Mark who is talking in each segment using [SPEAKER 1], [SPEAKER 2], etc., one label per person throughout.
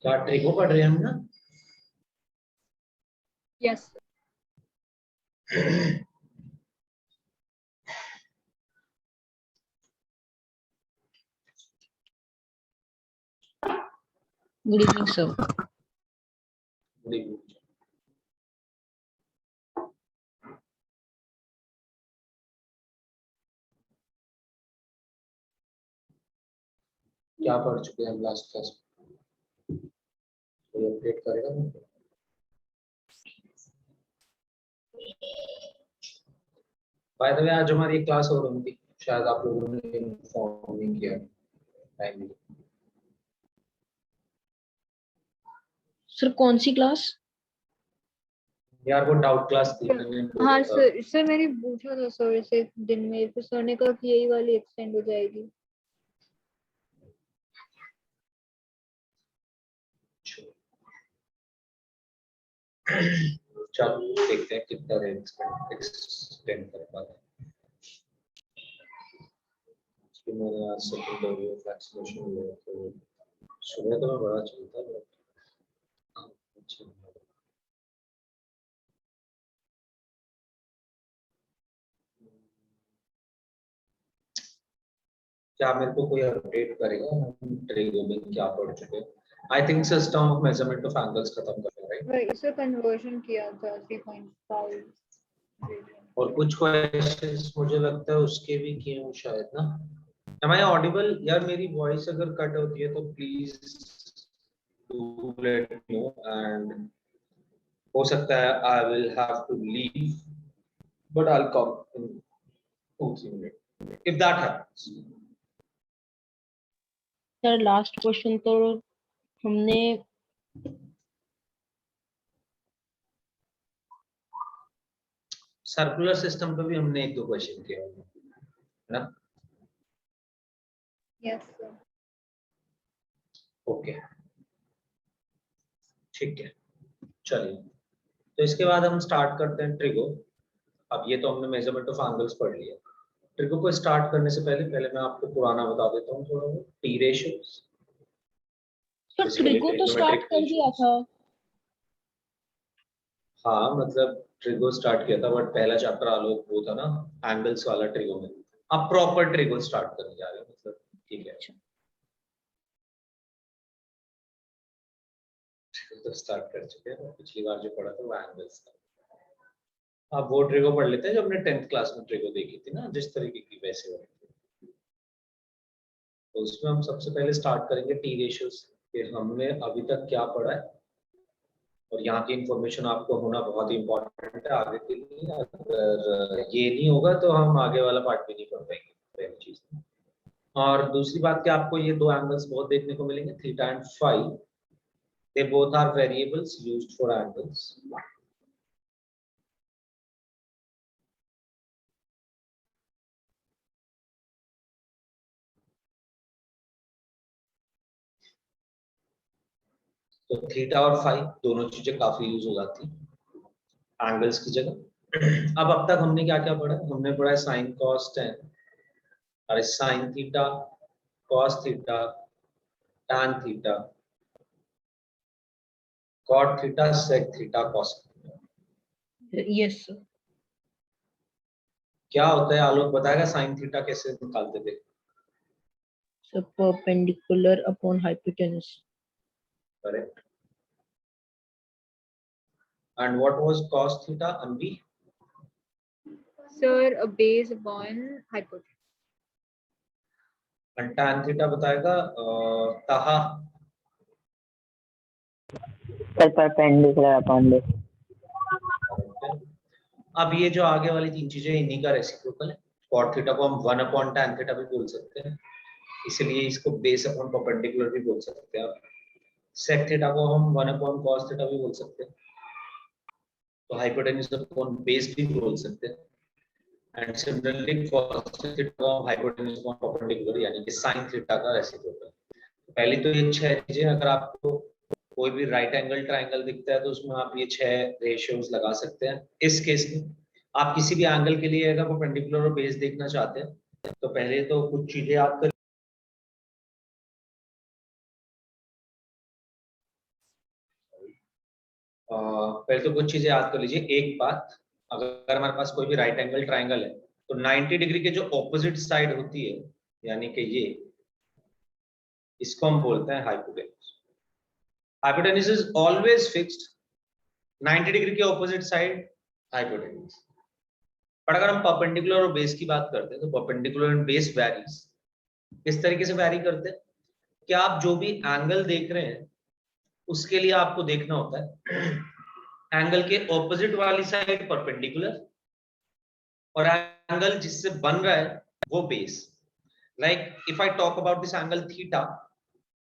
[SPEAKER 1] क्या ट्रिगो पढ़ रहे हैं हम ना?
[SPEAKER 2] Yes.
[SPEAKER 3] Good evening sir.
[SPEAKER 1] Good evening. क्या पढ़ चुके हैं हम लास्ट क्लास में? कोई अपडेट करेगा मुझे? बाय द वे आज हमारी क्लास हो रही थी, शायद आप लोगों ने इन्फॉर्म नहीं किया टाइमली।
[SPEAKER 3] सर कौन सी क्लास?
[SPEAKER 1] यार वो डाउट क्लास थी, मैंने
[SPEAKER 2] हाँ सर मैंने पूछा था सर से दिन में, फिर सर ने कहा कि यही वाली एक्सटेंड हो जाएगी।
[SPEAKER 1] चलो देखते हैं कितना रेंज एक्सटेंड कर पाते हैं। मैंने आज सेकंड डोज ऑफ वैक्सीनेशन लिया तो सुबह तो मैं बड़ा चलता था। क्या मेरे को कोई अपडेट करेगा हम ट्रिगो में क्या पढ़ चुके हैं? I think system of measurement of angles खत्म कर रहे हैं, राइट?
[SPEAKER 2] इसे कन्वर्जन किया था 3.5।
[SPEAKER 1] और कुछ क्वेश्चंस मुझे लगता है उसके भी किए हूं शायद ना। Am I audible? यार मेरी वॉइस अगर कट होती है तो please do let me know, and हो सकता है I will have to leave but I will come in 2-3 minute if that happens.
[SPEAKER 3] Sir last question तो हमने
[SPEAKER 1] सर्कुलर सिस्टम पे भी हमने 1-2 क्वेश्चन किए होंगे, है ना?
[SPEAKER 2] Yes sir.
[SPEAKER 1] ओके ठीक है, चलिए तो इसके बाद हम स्टार्ट करते हैं ट्रिगो। अब ये तो हमने मेजरमेंट ऑफ एंगल्स पढ़ लिया। ट्रिगो को स्टार्ट करने से पहले मैं आपको पुराना बता देता हूँ थोड़ा बहुत, टी रेशियोस।
[SPEAKER 3] सर ट्रिगो तो स्टार्ट कर दिया था।
[SPEAKER 1] हाँ मतलब ट्रिगो स्टार्ट किया था बट पहला चैप्टर आलोक वो था ना एंगल्स वाला ट्रिगो में। अब प्रॉपर ट्रिगो स्टार्ट करने जा रहे हैं, मतलब ठीक है। तो स्टार्ट कर चुके हैं, पिछली बार जो पढ़ा था वो एंगल्स था। अब वो ट्रिगो पढ़ लेते हैं जो हमने 10th क्लास में ट्रिगो देखी थी ना, जिस तरीके की वैसे वाली। तो उसमें हम सबसे पहले स्टार्ट करेंगे टी रेशियोस, फिर हमने अभी तक क्या पढ़ा है, और यहाँ की इंफॉर्मेशन आपको होना बहुत ही इंपॉर्टेंट है आगे के लिए। अगर ये नहीं होगा तो हम आगे वाला पार्ट भी नहीं पढ़ पाएंगे, पहली चीज। और दूसरी बात कि आपको ये दो एंगल्स बहुत देखने को मिलेंगे, theta and phi. They both are variables used for angles. तो थीटा और फाई दोनों चीजें काफी यूज हो जाती एंगल्स की जगह। अब तक हमने क्या क्या पढ़ा? हमने पढ़ा है साइन कॉस टेन, और sine theta, cos theta, tan theta, cot theta, sec theta, cos theta.
[SPEAKER 3] Yes sir.
[SPEAKER 1] क्या होता है आलोक बताएगा साइन थीटा कैसे निकालते थे?
[SPEAKER 3] Sir perpendicular upon hypotenuse.
[SPEAKER 1] Correct. And what was cos theta अनबी?
[SPEAKER 2] Sir base upon hypotenuse.
[SPEAKER 1] And tan theta बताएगा Taha.
[SPEAKER 4] Sir perpendicular upon base.
[SPEAKER 1] अब ये जो आगे वाली तीन चीजें इन्हीं का रेसिप्रोकल है। cot थीटा को हम 1 अपॉन tan थीटा भी बोल सकते हैं, इसलिए इसको बेस अपॉन परपेंडिकुलर भी बोल सकते हैं। sec थीटा को हम 1 अपॉन cos थीटा भी बोल सकते हैं, तो हाइपोटेन्यूज अपॉन बेस भी बोल सकते हैं। एंड सिमिलरली cos थीटा को हम हाइपोटेन्यूज अपॉन परपेंडिकुलर यानी कि sin थीटा का रेसिप्रोकल। पहली तो ये 6 चीजें, अगर आपको कोई भी राइट एंगल ट्रायंगल दिखता है तो उसमें आप ये 6 रेशियोज लगा सकते हैं। इस केस में आप किसी भी एंगल के लिए अगर परपेंडिकुलर और बेस देखना चाहते हैं तो पहले तो कुछ चीजें याद कर पहले तो कुछ चीजें याद कर लीजिए। एक बात, अगर हमारे पास कोई भी राइट एंगल ट्राइंगल है तो 90 डिग्री के जो ऑपोजिट साइड होती है, यानी कि ये, इसको हम बोलते हैं hypotenuse. Hypotenuse is always fixed, 90 degree के ऑपोजिट साइड हाइपोटेन्यूज। पर अगर हम परपेंडिकुलर और बेस की बात करते हैं तो परपेंडिकुलर एंड बेस वैरीज। किस तरीके से वैरी करते हैं कि आप जो भी एंगल देख रहे हैं उसके लिए आपको देखना होता है एंगल के ऑपोजिट वाली साइड परपेंडिकुलर और एंगल जिससे बन रहा है वो base. Like if I talk about this angle theta,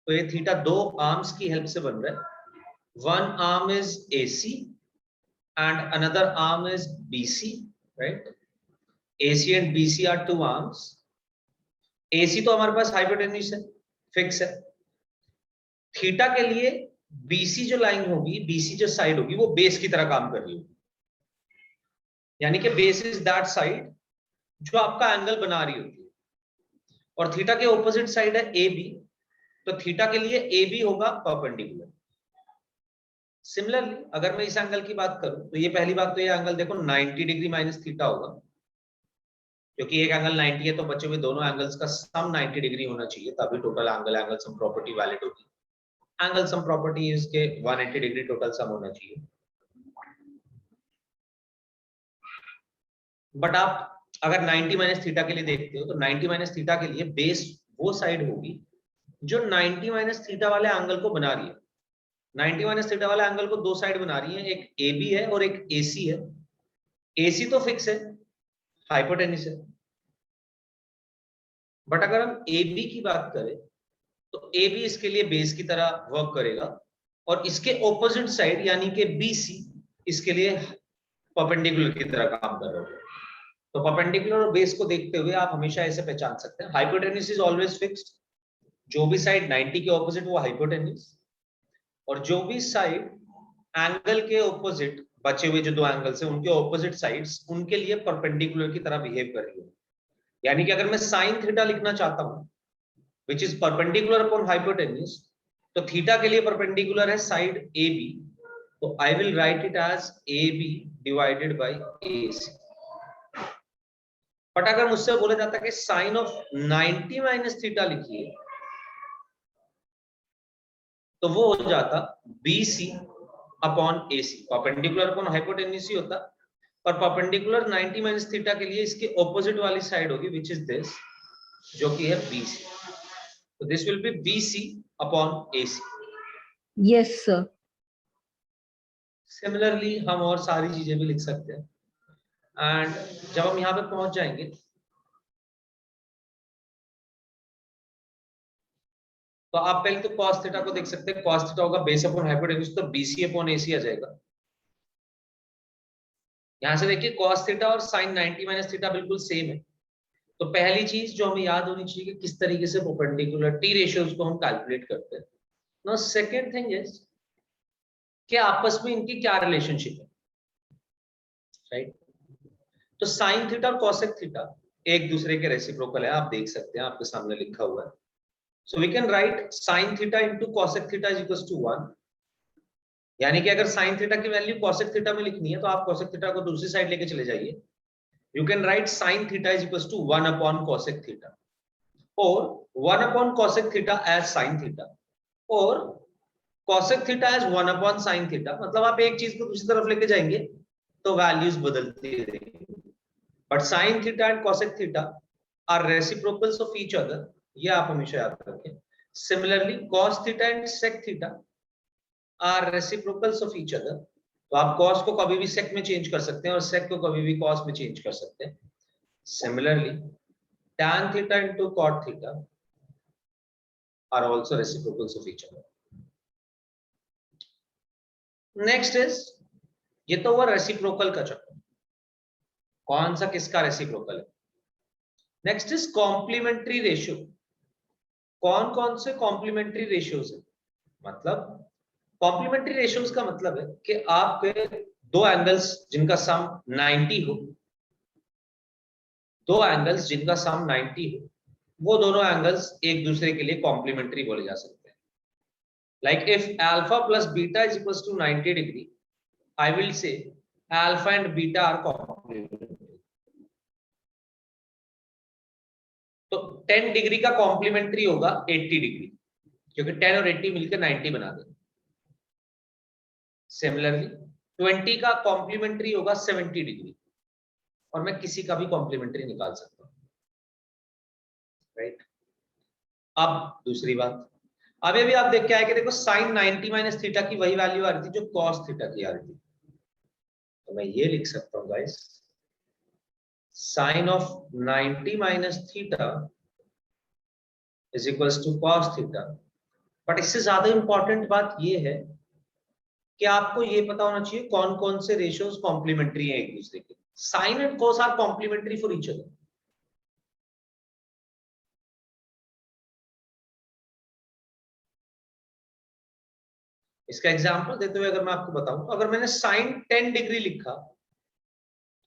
[SPEAKER 1] तो ये थीटा दो आर्म्स की हेल्प से बन रहा है। One arm is AC and another arm is BC, right? AC and BC are two arms. AC तो हमारे पास हाइपोटेन्यूज है, फिक्स है। थीटा के लिए BC जो लाइन होगी, BC जो साइड होगी, वो बेस की तरह काम कर रही होगी। यानी कि बेस इज दैट साइड जो आपका एंगल बना रही होती है। और थीटा के ऑपोजिट साइड है AB, तो थीटा के लिए AB होगा परपेंडिकुलर। सिमिलरली अगर मैं इस एंगल की बात करूं तो ये पहली बात तो ये एंगल देखो 90 डिग्री माइनस थीटा होगा, क्योंकि एक एंगल 90 है तो बचे हुए दोनों एंगल्स का सम 90 डिग्री होना चाहिए, तभी total angle sum property valid होगी। एंगल सम प्रॉपर्टी इज के 180 डिग्री टोटल सम होना चाहिए। बट आप अगर 90 माइनस थीटा के लिए देखते हो तो 90 माइनस थीटा के लिए बेस वो साइड होगी जो 90 माइनस थीटा वाले एंगल को बना रही है। 90 माइनस थीटा वाले एंगल को दो साइड बना रही है, एक AB है और एक AC है। AC तो फिक्स है, हाइपोटेन्यूज है। बट अगर हम AB की बात करें तो AB इसके लिए बेस की तरह वर्क करेगा और इसके ऑपोजिट साइड यानी कि BC इसके लिए परपेंडिकुलर की तरह काम कर रहा है। तो परपेंडिकुलर और बेस को देखते हुए आप हमेशा ऐसे पहचान सकते हैं, हाइपोटेन्यूज इज ऑलवेज फिक्स्ड। जो भी साइड 90 के ऑपोजिट वो हाइपोटेन्यूज, और जो भी साइड एंगल के ऑपोजिट, बचे हुए जो दो एंगल्स हैं उनके ऑपोजिट साइड्स, उनके लिए परपेंडिकुलर की तरह बिहेव कर रही है। यानी कि अगर मैं साइन थीटा लिखना चाहता हूं which is perpendicular upon hypotenuse, तो थीटा के लिए परपेंडिकुलर है साइड AB, तो I will write it as AB divided by AC। But अगर मुझसे बोला जाता है कि साइन ऑफ 90 माइनस थीटा लिखिए, तो वो हो जाता BC upon AC। Perpendicular upon hypotenuse ही होता, पर परपेंडिकुलर 90 माइनस थीटा के लिए इसके ऑपोजिट वाली साइड होगी विच इज दिस, जो कि है BC। तो this will B BC upon AC।
[SPEAKER 3] Yes sir.
[SPEAKER 1] Similarly हम और सारी चीजें भी लिख सकते हैं। एंड जब हम यहाँ पे पहुंच जाएंगे तो आप पहले तो cos थीटा को देख सकते हैं। cos थीटा होगा बेस अपॉन हाइपोटेन्यूज, तो BC अपॉन AC आ जाएगा। यहां से देखिए cos थीटा और sin 90 माइनस थीटा बिल्कुल सेम है। तो पहली चीज जो हमें याद होनी चाहिए कि किस तरीके से परपेंडिकुलरिटी रेशियोज को हम कैलकुलेट करते हैं। नाउ सेकंड थिंग इज कि आपस में इनकी क्या रिलेशनशिप है, राइट? तो sin थीटा और cosec थीटा एक दूसरे के रेसिप्रोकल है, आप देख सकते हैं, आपके सामने लिखा हुआ है। So we can write sin theta into cosec theta is equals to 1। यानी कि अगर sin थीटा की वैल्यू cosec थीटा में लिखनी है तो आप cosec थीटा को दूसरी साइड लेके चले जाइए। You can write sin theta is equals to 1 upon cosec theta, or 1 upon cosec theta as sin theta, or cosec theta as 1 upon sin theta। मतलब आप एक चीज को दूसरी तरफ लेके जाएंगे तो वैल्यूज बदलती रहेंगी। But sin theta and cosec theta are reciprocals of each other, ये आप हमेशा याद रखें। Similarly, cos theta and sec theta are reciprocals of each other। तो आप cos को कभी भी sec में चेंज कर सकते हैं और sec को कभी भी cos में चेंज कर सकते हैं। Similarly, tan theta into cot theta are also reciprocals of each other। Next is, ये तो हुआ रेसिप्रोकल का चक्कर, कौन सा किसका रेसिप्रोकल है। Next is complementary ratio. कौन कौन से कॉम्प्लीमेंट्री रेशियोज है? मतलब कॉम्प्लीमेंट्री रेशियोज का मतलब है कि आपके दो एंगल्स जिनका सम 90 हो, दो एंगल्स जिनका सम 90 हो, वो दोनों एंगल्स एक दूसरे के लिए कॉम्प्लीमेंट्री बोले जा सकते हैं। Like if alpha plus beta is equals to 90 degree, I will say alpha and beta are complementary. तो 10 डिग्री का कॉम्प्लीमेंट्री होगा 80 डिग्री, क्योंकि 10 और 80 मिलकर 90 बना देंगे। सिमिलरली 20 का कॉम्प्लीमेंट्री होगा 70 डिग्री, और मैं किसी का भी कॉम्प्लीमेंट्री निकाल सकता हूं, राइट। अब दूसरी बात, अभी भी आप देख के आए कि देखो साइन 90 माइनस थीटा की वही वैल्यू आ रही थी जो कॉस थीटा की आ रही थी, तो मैं ये लिख सकता हूं guys, sine of 90 minus theta is equals to cos theta. But इससे ज्यादा इंपॉर्टेंट बात ये है कि आपको ये पता होना चाहिए कौन कौन से रेशियोज कॉम्प्लीमेंट्री हैं एक दूसरे के। Sine and cos are complementary for each other. इसका एग्जांपल देते हुए अगर मैं आपको बताऊं, तो अगर मैंने साइन 10 डिग्री लिखा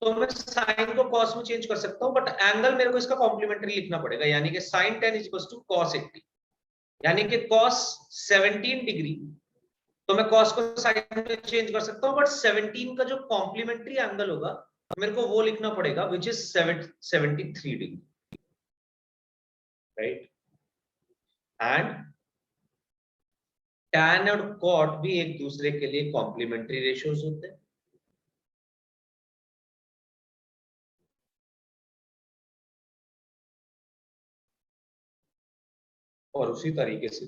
[SPEAKER 1] तो मैं साइन को कॉस में चेंज कर सकता हूं, बट एंगल मेरे को इसका कॉम्प्लीमेंट्री लिखना पड़ेगा, यानी कि sine 10 is equal to cos 80, यानी कि कॉस 17 डिग्री, तो मैं कॉस को साइन में चेंज कर सकता हूं, बट 17 का जो कॉम्प्लीमेंट्री एंगल होगा मेरे को वो लिखना पड़ेगा, which is 73 degree, right. And tan और कॉट भी एक दूसरे के लिए कॉम्प्लीमेंट्री रेशियोज होते हैं। और उसी तरीके से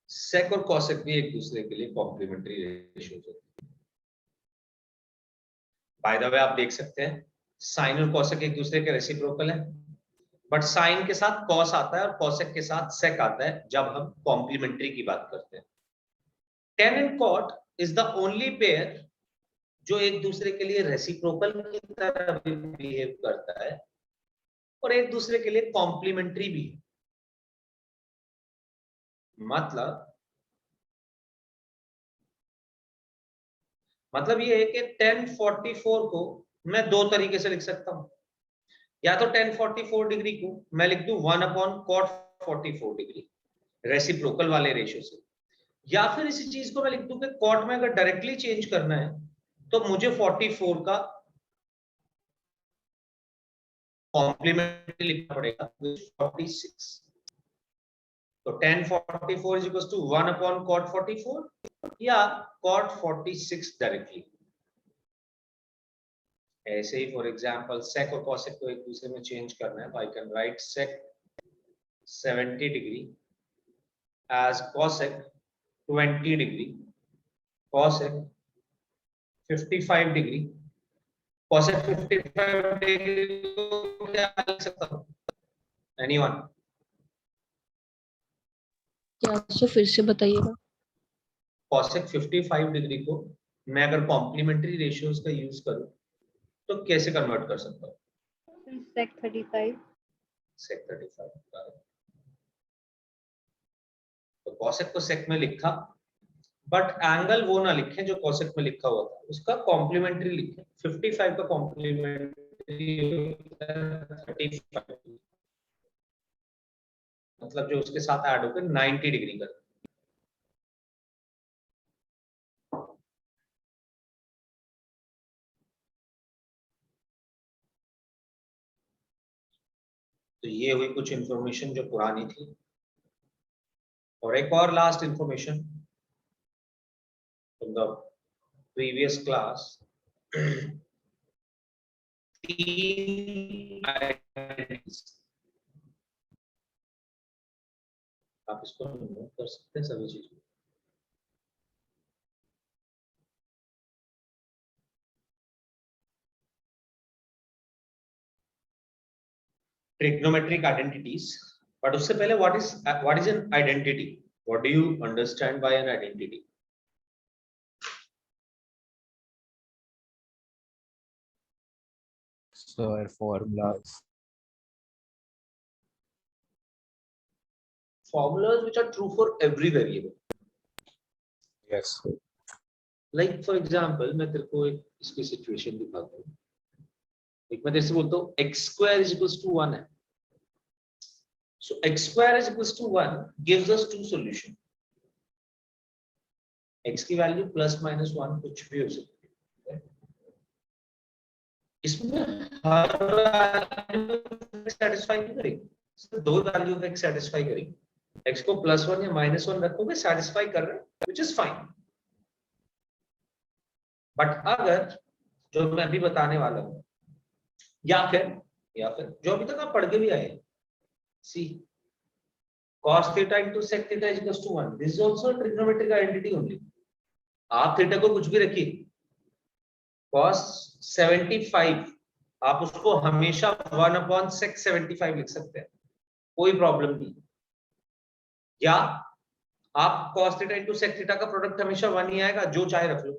[SPEAKER 1] सेक और कॉसेक भी एक दूसरे के लिए कॉम्प्लीमेंट्री रेशियोज होते हैं। बाय द वे आप देख सकते हैं साइन और कॉसेक एक दूसरे के रेसिप्रोकल है, बट साइन के साथ कॉस आता है और कॉसेक के साथ सेक आता है जब हम कॉम्प्लीमेंट्री की बात करते हैं। Tan and cot is the only pair जो एक दूसरे के लिए रेसिप्रोकल की तरह बिहेव करता है और एक दूसरे के लिए कॉम्प्लीमेंट्री भी। मतलब ये है कि tan 44 को मैं दो तरीके से लिख सकता हूं, या तो tan 44 डिग्री को मैं लिख दूं 1/cot 44 डिग्री रेसिप्रोकल वाले रेशियो से, या फिर इसी चीज को मैं लिख दूं कि cot में अगर डायरेक्टली चेंज करना है तो मुझे 44 का कॉम्प्लीमेंट्री लिखना पड़ेगा 46। तो tan 44 is equal to 1/cot 44 या cot 46 डायरेक्टली। ऐसे ही फॉर एग्जांपल sec और cosec को एक दूसरे में चेंज करना है, तो I can write sec 70 degree as cosec 20 degree, cosec 55 degree. cosec 55 degree को क्या लिख सकता हूं? एनीवन?
[SPEAKER 3] क्या सो फिर से बताइएगा।
[SPEAKER 1] cosec 55 डिग्री को मैं अगर कॉम्प्लीमेंट्री रेशियोज का यूज करूं तो कैसे कन्वर्ट कर सकता हूं?
[SPEAKER 2] sec 35।
[SPEAKER 1] sec 35। तो cosec को sec में लिखा, बट एंगल वो ना लिखें जो cosec में लिखा हुआ था, उसका कॉम्प्लीमेंट्री लिखें। 55 का कॉम्प्लीमेंट्री 35, मतलब जो उसके साथ ऐड होकर 90 डिग्री का। तो ये हुई कुछ इंफॉर्मेशन जो पुरानी थी, और एक और last information from the previous class. 3 identities आप इसको नोट कर सकते हैं सभी चीजें। ट्रिग्नोमेट्रिक आइडेंटिटीज, बट उससे पहले what is an identity? What do you understand by an identity?
[SPEAKER 5] Sir, formulas.
[SPEAKER 1] Formulas which are true for every variable.
[SPEAKER 5] Yes.
[SPEAKER 1] Like for example, मैं तेरे को एक इसकी सिचुएशन दिखाता हूँ। एक मैं तेरे से बोलता हूँ x square is equals to 1 है। So x square is equals to 1 gives us two solution. x की वैल्यू प्लस माइनस 1 कुछ भी हो सकती है। इसमें हर वैल्यू सेटिस्फाई नहीं करेगी, सिर्फ दो वैल्यू तक सेटिस्फाई करेगी। x को +1 या -1 रखोगे, सेटिस्फाई कर रहे हैं, व्हिच इज फाइन। बट अगर जो मैं अभी बताने वाला हूं, या फिर जो अभी तक आप पढ़ के भी आए, सी cos theta into sec theta is equals to 1, this is also a trigonometric identity only। आप थीटा को कुछ भी रखिए, cos 75 आप उसको हमेशा 1/sec 75 लिख सकते हैं, कोई प्रॉब्लम नहीं। या आप cos theta into sec theta का प्रोडक्ट हमेशा 1 ही आएगा, जो चाहे रख लो।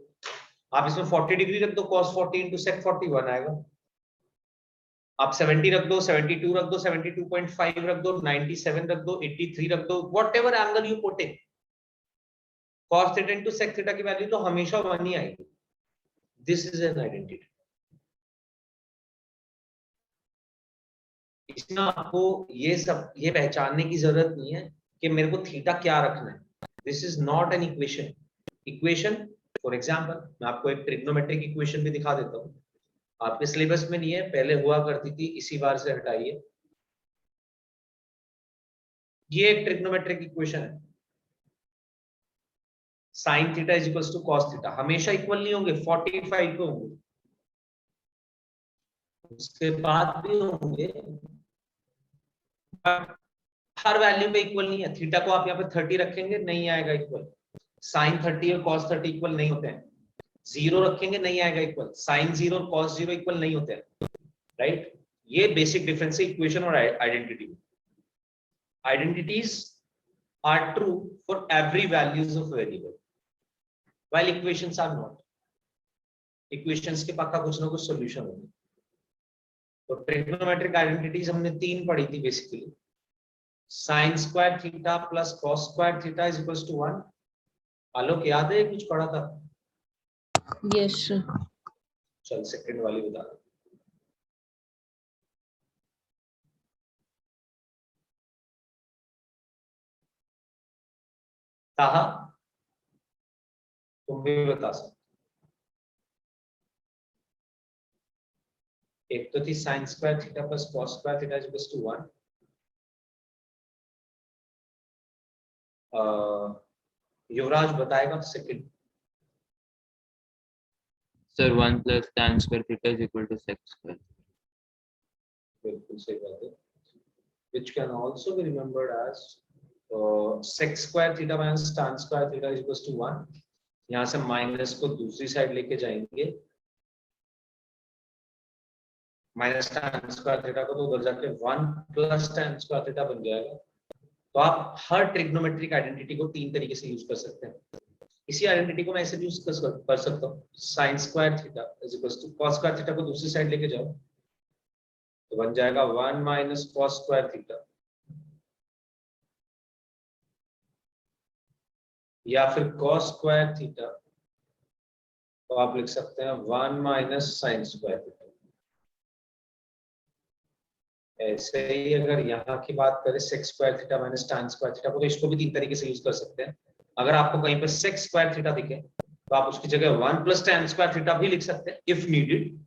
[SPEAKER 1] आप इसमें 40 डिग्री रख दो, cos 40 into sec 41 आएगा। आप 70 रख दो, 72 रख दो, 72.5 रख दो, 97 रख दो, 83 रख दो, whatever angle you put in, cos theta into sec theta की वैल्यू तो हमेशा 1 ही आएगी। This is an identity. इसमें आपको ये पहचानने की जरूरत नहीं है कि मेरे को थीटा क्या रखना है। This is not an equation. For example मैं आपको एक ट्रिग्नोमेट्रिक इक्वेशन भी दिखा देता हूं, आपके सिलेबस में नहीं है, पहले हुआ करती थी, इसी बार से हटाइए। ये एक ट्रिग्नोमेट्रिक इक्वेशन है, sin theta is equals to cos theta, हमेशा इक्वल नहीं होंगे, 45 पे होंगे, उसके बाद भी होंगे, हर वैल्यू पे इक्वल नहीं है। थीटा को आप यहाँ पे 30 रखेंगे, नहीं आएगा इक्वल। sin 30 और cos 30 इक्वल नहीं होते हैं। 0 रखेंगे, नहीं आएगा इक्वल। sin 0 और cos 0 इक्वल नहीं होते हैं, राइट। ये बेसिक डिफरेंस है इक्वेशन और identity. Identities are true for every values of variable, while equations are not। Equations के पक्का कुछ ना कुछ सॉल्यूशन होगा। तो ट्रिग्नोमेट्रिक आइडेंटिटीज हमने 3 पढ़ी थी basically. sin square theta plus cos square theta is equals to 1। Alok याद है कुछ पढ़ा था?
[SPEAKER 3] यस
[SPEAKER 1] चल सेकंड वाली बता दो। ताहा तुम भी बता सकते। एक तो थी sin square theta plus cos square theta is equals to 1। Yuvraj बताएगा second.
[SPEAKER 6] Sir 1 plus tan square theta is equal to sec square।
[SPEAKER 1] बिल्कुल सही बात है। which can also be remembered as sec square theta minus tan square theta is equals to 1। यहाँ से minus को दूसरी side लेके जाएंगे, माइनस tan स्क्वायर थीटा को तो उधर जाके 1 प्लस tan स्क्वायर थीटा बन जाएगा। तो आप हर ट्रिग्नोमेट्रिक आइडेंटिटी को 3 तरीके से यूज कर सकते हैं। इसी आइडेंटिटी को मैं ऐसे भी यूज कर सकता हूँ, sin square theta is equals to cos square theta को दूसरी साइड लेके जाओ तो बन जाएगा 1 माइनस cos स्क्वायर थीटा, या फिर cos स्क्वायर थीटा तो आप लिख सकते हैं 1 माइनस sin स्क्वायर थीटा। ऐसे ही अगर यहाँ की बात करें sec square theta minus tan square theta को, तो इसको भी 3 तरीके से यूज कर सकते हैं। अगर आपको कहीं पे sec स्क्वायर थीटा दिखे तो आप उसकी जगह 1 प्लस tan स्क्वायर थीटा भी लिख सकते हैं इफ नीडेड।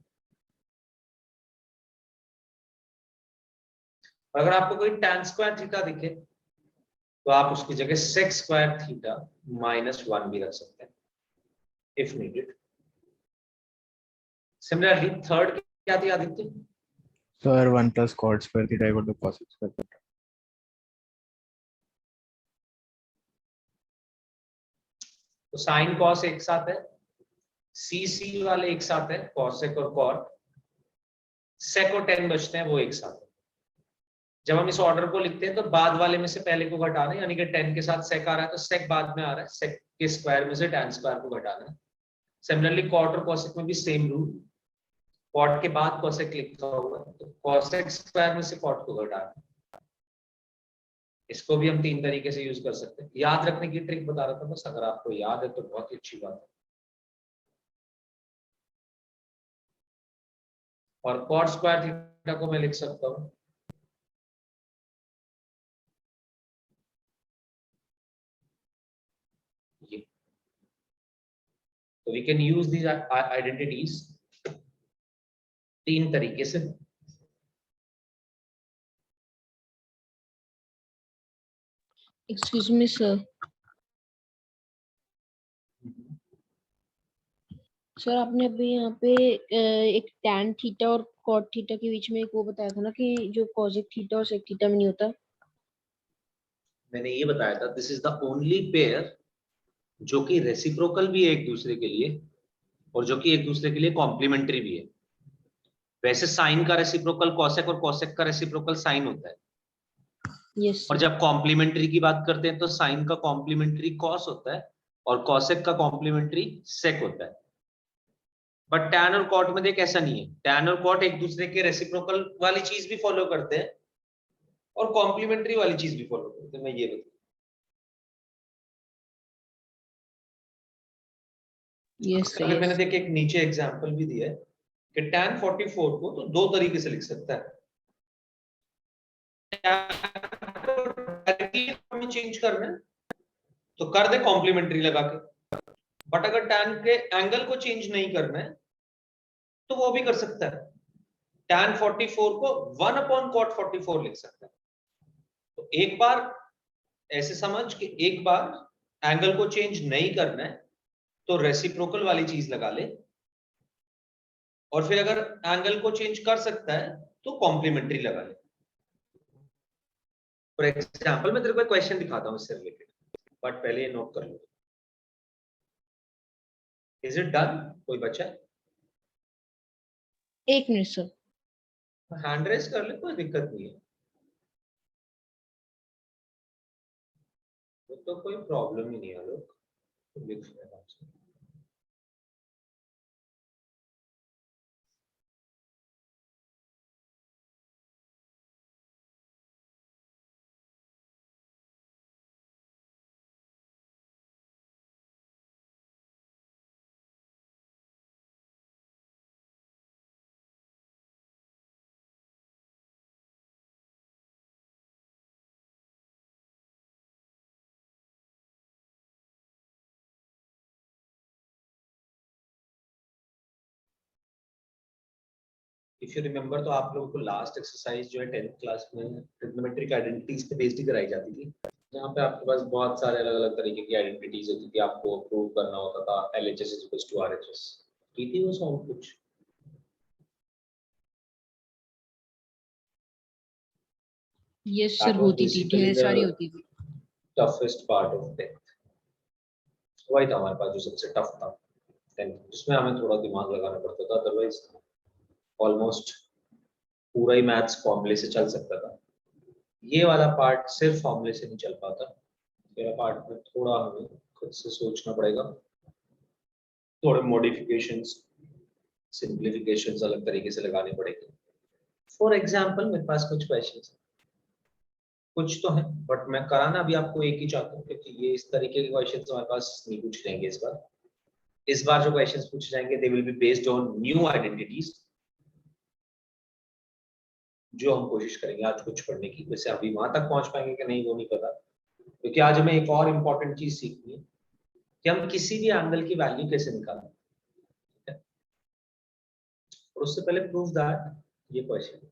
[SPEAKER 1] अगर आपको कोई tan स्क्वायर थीटा दिखे तो आप उसकी जगह sec स्क्वायर थीटा माइनस 1 भी रख सकते हैं इफ नीडेड। सिमिलरली थर्ड क्या थी Aditya?
[SPEAKER 5] Sir, 1 plus cot square theta equal to cos square theta।
[SPEAKER 1] तो साइन कॉस एक साथ है, सी वाले एक साथ है, कॉसेक और कॉट, सेक और टेन बचते हैं वो एक साथ है। जब हम इस ऑर्डर को लिखते हैं तो बाद वाले में से पहले को घटाना है, यानी कि टेन के साथ सेक आ रहा है तो सेक बाद में आ रहा है, सेक के स्क्वायर में से टैन स्क्वायर को घटाना है। सिमिलरली कॉट और कॉसेक में भी सेम रूल, कॉट के बाद कॉसेक लिखा हुआ है तो कॉसेक स्क्वायर में से कॉट को घटाना है। इसको भी हम 3 तरीके से यूज कर सकते हैं। याद रखने की ट्रिक बता रहा था बस, अगर आपको याद है तो बहुत ही अच्छी बात है। और कॉट स्क्वायर थीटा को मैं लिख सकता हूं ये तो we can use these identities 3 तरीके से।
[SPEAKER 3] एक्सक्यूज मी सर, सर आपने अभी यहाँ पे एक tan थीटा और cot थीटा के बीच में एक वो बताया था ना कि जो cosec थीटा और sec थीटा में नहीं होता।
[SPEAKER 1] मैंने ये बताया था this is the only pair जो कि रेसिप्रोकल भी है एक दूसरे के लिए और जो कि एक दूसरे के लिए कॉम्प्लीमेंट्री भी है। वैसे साइन का रेसिप्रोकल कॉसेक और कॉसेक का रेसिप्रोकल साइन होता है,
[SPEAKER 3] यस
[SPEAKER 1] और जब कॉम्प्लीमेंट्री की बात करते हैं तो साइन का कॉम्प्लीमेंट्री कॉस होता है और कॉसेक का कॉम्प्लीमेंट्री सेक होता है। बट टैन और कॉट में देख ऐसा नहीं है, टैन और कॉट एक दूसरे के रेसिप्रोकल वाली चीज भी फॉलो करते हैं और कॉम्प्लीमेंट्री वाली चीज भी फॉलो करते हैं। मैं ये बता,
[SPEAKER 3] यस
[SPEAKER 1] फिर मैंने देख एक नीचे एग्जांपल भी दिया है कि tan 44 को तो 2 तरीके से लिख सकता है। में चेंज करना है तो कर दे कॉम्प्लीमेंट्री लगा के, बट अगर tan के एंगल को चेंज नहीं करना है तो वो भी कर सकता है। tan 44 को 1/cot 44 लिख सकता है। तो एक बार ऐसे समझ कि एक बार एंगल को चेंज नहीं करना है तो रेसिप्रोकल वाली चीज लगा ले, और फिर अगर एंगल को चेंज कर सकता है तो कॉम्प्लीमेंट्री लगा ले। फॉर एग्जांपल मैं तेरे को एक क्वेश्चन दिखाता हूं इससे रिलेटेड, बट पहले ये नोट कर लो। Is it done? कोई बचा है?
[SPEAKER 3] एक मिनट सर।
[SPEAKER 1] हैंड रेस कर ले, कोई दिक्कत नहीं है, तो कोई प्रॉब्लम ही नहीं है। लोग लिख लेना। इफ यू रिमेम्बर तो आप लोगों को लास्ट एक्सरसाइज जो है 10th क्लास में ट्रिग्नोमेट्रिक आइडेंटिटीज पे बेस्ड ही कराई जाती थी, जहाँ पे आपके पास बहुत सारे अलग अलग तरीके की आइडेंटिटीज होती थी, आपको प्रूव करना होता था LHS is equals to RHS। की थी वो सॉल्व कुछ?
[SPEAKER 3] यस
[SPEAKER 1] That
[SPEAKER 3] सर,
[SPEAKER 1] was
[SPEAKER 3] होती थी,
[SPEAKER 1] basically
[SPEAKER 3] ढेर
[SPEAKER 1] the
[SPEAKER 3] सारी होती थी।
[SPEAKER 1] toughest part of 10th। वही था हमारे पास जो सबसे टफ था 10th, जिसमें हमें थोड़ा दिमाग लगाना पड़ता था, अदरवाइज ऑलमोस्ट पूरा ही मैथ्स फॉर्मूले से चल सकता था। ये वाला पार्ट सिर्फ फॉर्मूले से नहीं चल पाता, मेरा पार्ट में थोड़ा हमें खुद से सोचना पड़ेगा, थोड़े मॉडिफिकेशंस सिंप्लीफिकेशंस अलग तरीके से लगाने पड़ेंगे। फॉर एग्जांपल मेरे पास कुछ क्वेश्चंस हैं, कुछ तो है बट मैं कराना भी आपको एक ही चाहता हूँ, क्योंकि ये इस तरीके के क्वेश्चंस हमारे पास नहीं पूछ जाएंगे इस बार। इस बार जो क्वेश्चंस पूछे जाएंगे they will be based on new identities, जो हम कोशिश करेंगे आज कुछ पढ़ने की। वैसे अभी वहां तक पहुंच पाएंगे कि नहीं वो नहीं पता, क्योंकि आज हमें एक और इम्पोर्टेंट चीज सीखनी है कि हम किसी भी एंगल की वैल्यू कैसे निकालें, और उससे पहले प्रूव दैट ये question.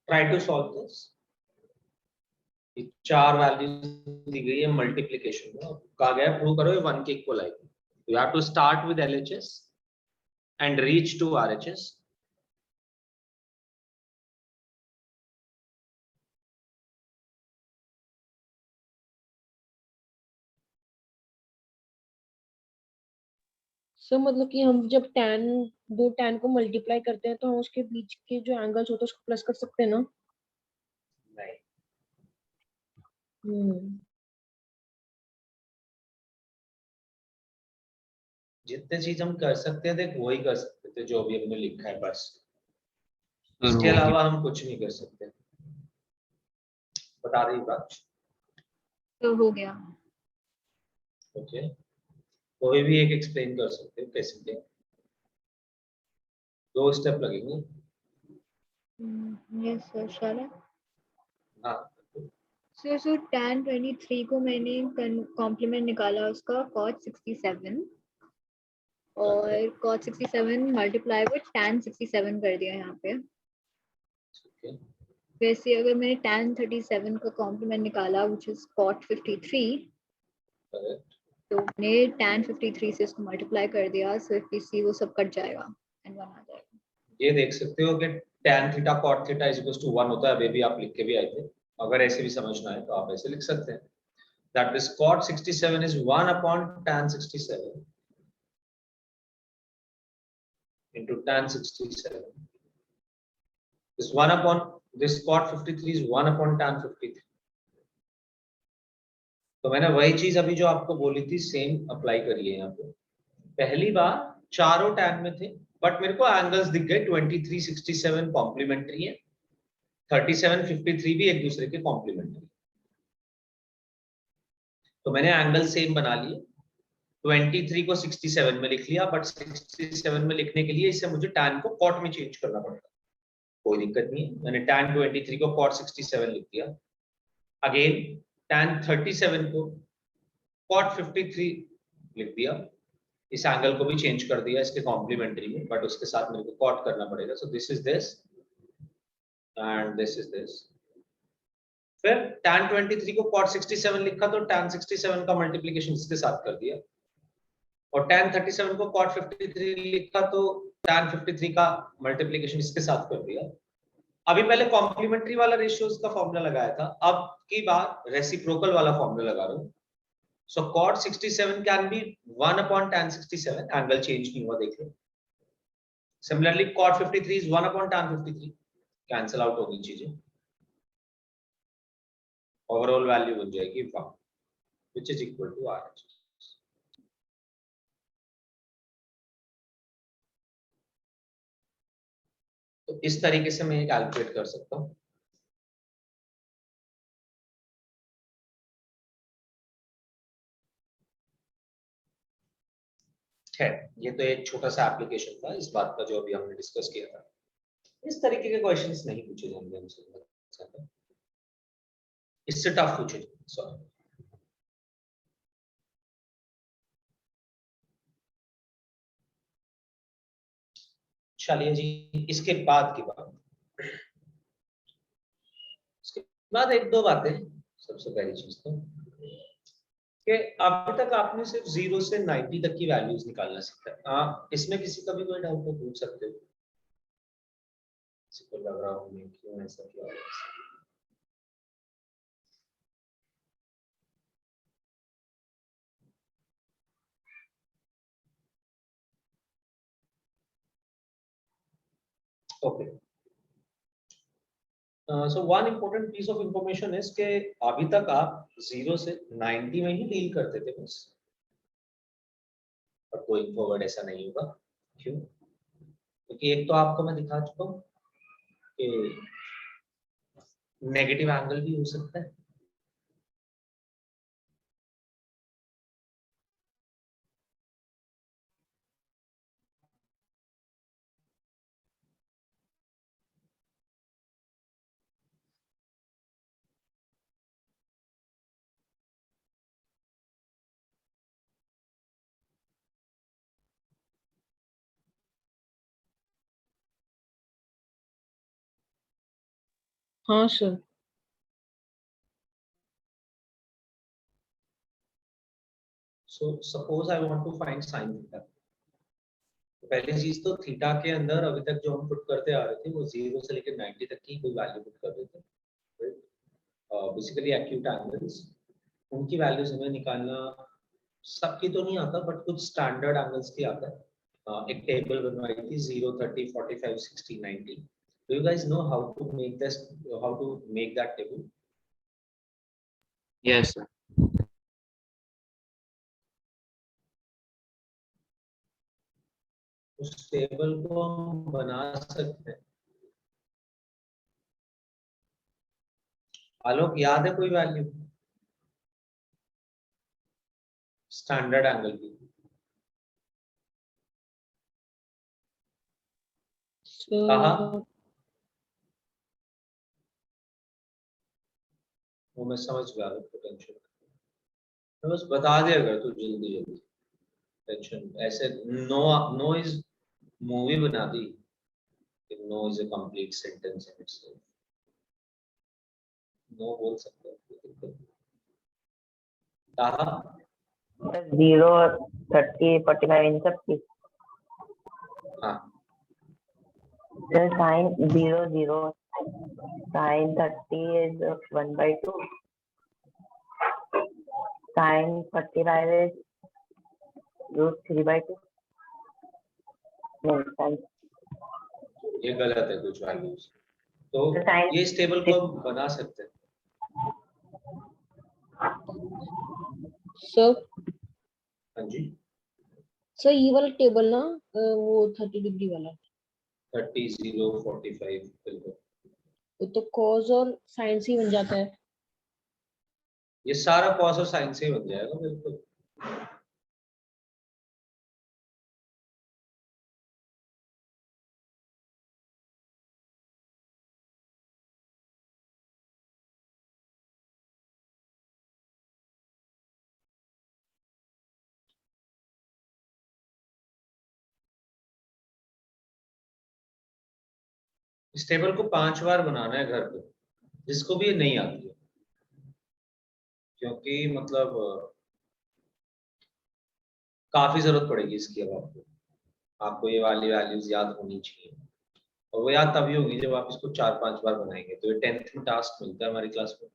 [SPEAKER 1] Try to solve this. 4 values दी गई है मल्टीप्लिकेशन में, कहा गया प्रूव करो ये 1 के इक्वल आएगी। You have to start with LHS and reach to RHS।
[SPEAKER 3] Sir मतलब कि हम जब दो tan को मल्टीप्लाई करते हैं तो हम उसके बीच के जो एंगल्स होते हैं उसको प्लस कर सकते हैं ना?
[SPEAKER 1] जितने चीज हम कर सकते हैं देख वही कर सकते थे जो भी हमने लिखा है बस,
[SPEAKER 6] सर
[SPEAKER 1] इसके
[SPEAKER 6] वो भी
[SPEAKER 1] अलावा हम कुछ नहीं कर सकते। बता रही बात।
[SPEAKER 2] तो हो गया।
[SPEAKER 1] ओके, कोई भी एक एक्सप्लेन कर सकते हो कैसे क्या? 2 स्टेप लगेंगे।
[SPEAKER 2] यस सर, शैल है।
[SPEAKER 1] हाँ,
[SPEAKER 2] सो tan 23 को मैंने कॉम्प्लीमेंट निकाला उसका cot 67 और cot 67 मल्टीप्लाई विद tan 67 कर दिया यहाँ पे।
[SPEAKER 1] ठीक है।
[SPEAKER 2] वैसे अगर मैंने tan 37 का कॉम्प्लीमेंट निकाला which is cot 53,
[SPEAKER 1] करेक्ट।
[SPEAKER 2] तो मैंने tan 53 से इसको मल्टीप्लाई कर दिया, सो if we see वो सब कट जाएगा एंड 1 आ जाएगा।
[SPEAKER 1] ये देख सकते हो कि tan theta cot theta is equal to 1 होता है, अभी भी आप लिख के भी आए थे। अगर ऐसे भी समझना है तो आप ऐसे लिख सकते हैं, that is cot 67 is 1 upon tan 67 into tan 67 is 1 upon this cot 53 is 1 upon tan 53। तो मैंने वही चीज अभी जो आपको बोली थी सेम अप्लाई करी है यहाँ पे। पहली बार चारों tan में थे, बट मेरे को एंगल्स दिख गए 23 67 कॉम्प्लीमेंट्री है, 37 53 भी एक दूसरे के कॉम्प्लीमेंट्री। तो मैंने एंगल सेम बना लिए, 23 को 67 में लिख लिया, बट 67 में लिखने के लिए इसे मुझे tan को cot में चेंज करना पड़ता। कोई दिक्कत नहीं है, मैंने tan 23 को cot 67 लिख दिया। अगेन tan 37 को cot 53 लिख दिया, इस एंगल को भी चेंज कर दिया इसके कॉम्प्लीमेंट्री में, बट उसके साथ मेरे को cot करना पड़ेगा। So this is this and this is this. फिर tan 23 को cot 67 लिखा तो tan 67 का मल्टीप्लिकेशन इसके साथ कर दिया, और tan 37 को cot 53 लिखा तो tan 53 का मल्टीप्लिकेशन इसके साथ कर दिया। अभी पहले कॉम्प्लीमेंट्री वाला रेशियोज का फॉर्मूला लगाया था, अब की बार रेसिप्रोकल वाला फॉर्मूला लगा रहा हूं। So cot 67 can be 1 upon tan 67, angle change नहीं हुआ, देख लो। Similarly cot 53 is 1 upon tan 53, cancel out होगी चीजें, ओवरऑल वैल्यू बन जाएगी 1 which is equal to RH। तो इस तरीके से मैं कैलकुलेट कर सकता हूं। है, ये तो एक छोटा सा एप्लीकेशन था इस बात का जो अभी हमने डिस्कस किया था। इस तरीके के क्वेश्चंस नहीं पूछे जाएंगे हमसे, इससे टफ पूछे जाएंगे। सॉरी, चलिए जी, इसके बाद की बात, इसके बाद एक दो बातें। सबसे पहली चीज तो कि अभी तक आपने सिर्फ 0 से 90 तक की वैल्यूज निकालना सीखा है। इसमें किसी का भी कोई डाउट हो पूछ सकते हो। किसी को लग रहा हो मैं क्यों ऐसा किया। Okay, so one important piece of information is कि अभी तक आप 0 से 90 में ही डील करते थे बस, और गोइंग फॉरवर्ड ऐसा नहीं होगा। क्यों? क्योंकि एक तो आपको मैं दिखा चुका हूँ कि नेगेटिव एंगल भी हो सकता है,
[SPEAKER 3] हाँ sir.
[SPEAKER 1] So suppose I want to find sine theta. पहली चीज तो थीटा के अंदर अभी तक जो हम पुट करते आ रहे थे वो 0 से लेकर 90 तक की कोई वैल्यू पुट कर देते थे। बेसिकली एक्यूट एंगल्स, उनकी वैल्यूज हमें निकालना सबकी तो नहीं आता, बट कुछ स्टैंडर्ड एंगल्स की आता है। एक टेबल बनवाई थी 0 30 45 60 90। Do you guys know how to make this, how to make that table?
[SPEAKER 6] Yes, sir.
[SPEAKER 1] उस टेबल को हम बना सकते हैं। आलोक, याद है कोई वैल्यू स्टैंडर्ड एंगल की? कहा?
[SPEAKER 3] So,
[SPEAKER 1] वो मैं समझ गया, टेंशन तो बस बता दिया अगर तू जल्दी जल्दी, टेंशन ऐसे नो नो इज मूवी बना दी, no is a complete sentence in itself, no बोल सकते हैं। कहा
[SPEAKER 4] 0, 30, 45 इन सब की
[SPEAKER 1] हाँ
[SPEAKER 4] sine 0, 0, sine 30 is 1/2, sine 45 is √3/2। नहीं, साइन
[SPEAKER 1] ये गलत है कुछ वैल्यूज, तो
[SPEAKER 4] Sin-
[SPEAKER 1] ये इस टेबल को हम बना सकते हैं।
[SPEAKER 3] सर
[SPEAKER 1] हाँ जी,
[SPEAKER 3] सर ये वाला टेबल ना वो 30 डिग्री वाला
[SPEAKER 1] 30, 0, 45 बिल्कुल।
[SPEAKER 3] वो तो कॉस और साइन से ही बन जाता है।
[SPEAKER 1] ये सारा कॉस और साइन से ही बन जाएगा बिल्कुल। इस टेबल को 5 बार बनाना है घर पे, जिसको भी ये नहीं आती है, क्योंकि मतलब काफी जरूरत पड़ेगी इसकी। अब आपको ये वाली वैल्यूज याद होनी चाहिए, और वो याद तभी होगी जब आप इसको 4-5 बार बनाएंगे। तो ये 10th में टास्क मिलता है हमारी क्लास में,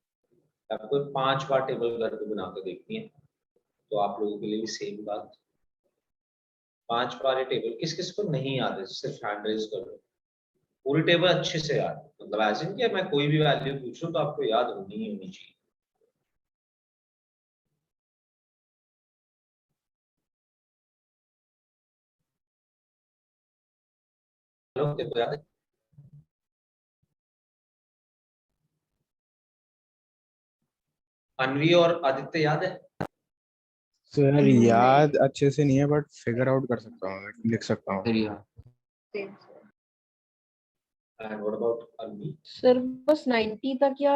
[SPEAKER 1] आपको 5 बार टेबल घर पे बना के देखनी है। तो आप लोगों के लिए भी सेम बात, 5 बार ये टेबल। किस किस को नहीं याद है सिर्फ हैंड रेज कर लो। पूरी टेबल अच्छे से याद, मतलब ऐसे नहीं कि मैं कोई भी वैल्यू पूछूं तो आपको याद होनी ही होनी चाहिए। लोग देखो याद है? अनवी और आदित्य याद है?
[SPEAKER 5] तो यार याद अच्छे से नहीं है बट फिगर आउट कर सकता हूँ, लिख सकता हूँ।
[SPEAKER 6] Sir, yeah.
[SPEAKER 2] Same, sir.
[SPEAKER 1] And what about Anvi?
[SPEAKER 3] Sir बस 90 तक या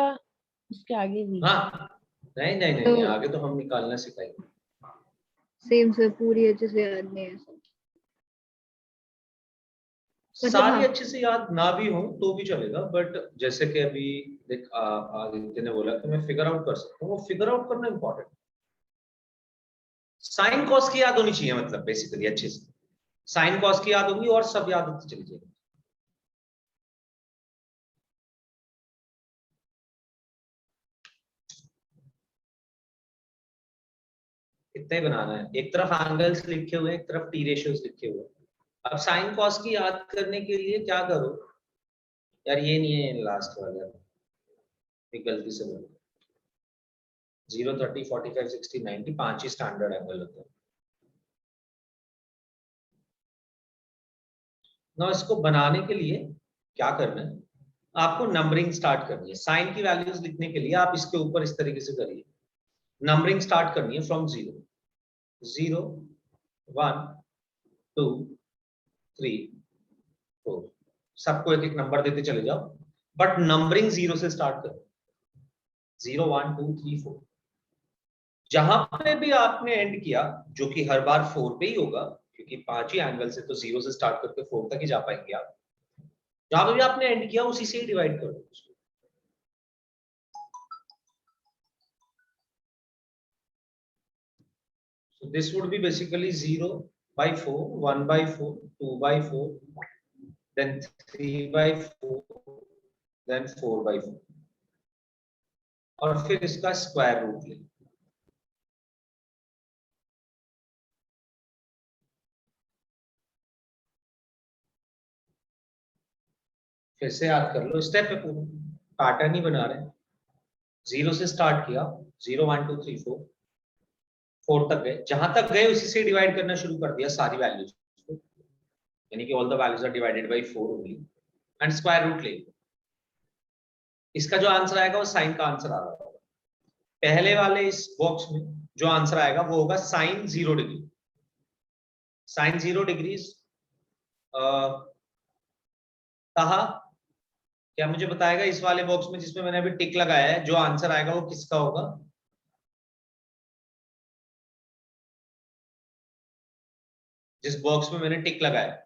[SPEAKER 3] उसके आगे भी?
[SPEAKER 1] हाँ, नहीं नहीं नहीं, नहीं, आगे तो हम निकालना सिखाएंगे।
[SPEAKER 2] Same, sir. पूरी अच्छे से याद नहीं है सर। मतलब
[SPEAKER 1] सारी
[SPEAKER 2] हाँ।
[SPEAKER 1] अच्छे से याद ना भी हो तो भी चलेगा, बट जैसे कि अभी देख आदित्य ने बोला कि मैं फिगर आउट कर सकता हूँ, वो फिगर आउट करना इंपॉर्टेंट। साइन कॉस की याद होनी चाहिए, मतलब बेसिकली अच्छे से साइन कॉस की याद होगी और सब याद होती चली जाएगी। इतना ही बनाना है। एक तरफ एंगल्स लिखे हुए हैं, एक तरफ टी रेशियोज लिखे हुए हैं। अब साइन कॉस की याद करने के लिए क्या करो यार, ये नहीं है लास्ट वाला, ये गलती से बोल 0, 30, 45, 60, 90 5 ही स्टैंडर्ड एंगल होते हैं ना। इसको बनाने के लिए क्या करना है, आपको नंबरिंग स्टार्ट करनी है। साइन की वैल्यूज लिखने के लिए आप इसके ऊपर इस तरीके से करिए, नंबरिंग स्टार्ट करनी है फ्रॉम 0, 0, 1, 2, 3, 4, सबको एक एक नंबर देते चले जाओ, बट नंबरिंग 0 से स्टार्ट करो। 0, 1, 2, 3, 4। जहां पे भी आपने एंड किया, जो कि हर बार 4 पे ही होगा, क्योंकि 5 ही एंगल से, तो 0 से स्टार्ट करके 4 तक ही जा पाएंगे आप। जहां पे भी आपने एंड किया उसी से ही डिवाइड कर दो उसको। So this would be basically 0/4, 1/4, 2/4, then 3/4, then 4/4, और फिर इसका स्क्वायर रूट ले। फिर से याद कर लो, स्टेप है पूरा, पैटर्न ही बना रहे हैं। 0 से स्टार्ट किया, 0 1 2 3 4 4 तक गए, जहां तक गए उसी से डिवाइड करना शुरू कर दिया सारी वैल्यूज को, यानी कि all the values are divided by 4 only and square root ले लिया। इसका जो आंसर आएगा वो साइन का आंसर आ रहा होगा। पहले वाले इस बॉक्स में जो आंसर आएगा वो होगा साइन 0 डिग्री। साइन 0 डिग्री कहा, क्या मुझे बताएगा इस वाले बॉक्स में जिसमें मैंने अभी टिक लगाया है, जो आंसर आएगा वो किसका होगा? जिस बॉक्स में मैंने टिक लगाया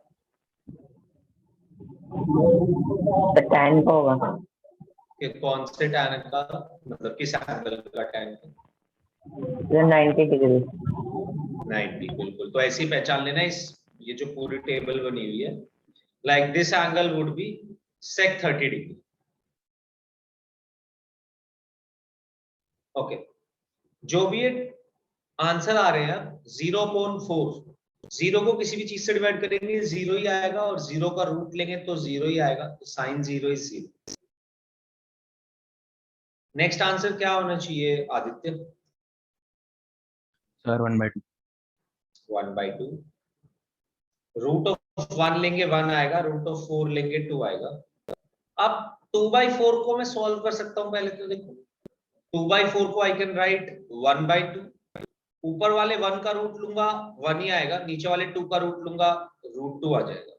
[SPEAKER 4] tan का होगा।
[SPEAKER 1] कि कौन से tan का, मतलब किस एंगल का tan का?
[SPEAKER 4] 90 डिग्री।
[SPEAKER 1] 90, बिल्कुल। तो ऐसी पहचान लेना, इस ये जो पूरी टेबल बनी हुई है, like this angle would be sec 30 degree. Okay, जो भी आंसर आ रहे हैं 0.4, 0 को किसी भी चीज से डिवाइड करेंगे 0 ही आएगा, और 0 का रूट लेंगे तो 0 ही आएगा, तो साइन 0 इज 0। नेक्स्ट आंसर क्या होना चाहिए आदित्य?
[SPEAKER 5] सर 1/2।
[SPEAKER 1] 1/2। रूट ऑफ 1 लेंगे 1 आएगा, रूट ऑफ 4 लेंगे 2 आएगा। अब 2/4 को मैं सॉल्व कर सकता हूं। पहले तो देखो 2/4 को आई कैन राइट 1/2। ऊपर वाले 1 का रूट लूंगा 1 ही आएगा, नीचे वाले 2 का रूट लूंगा √2 आ जाएगा।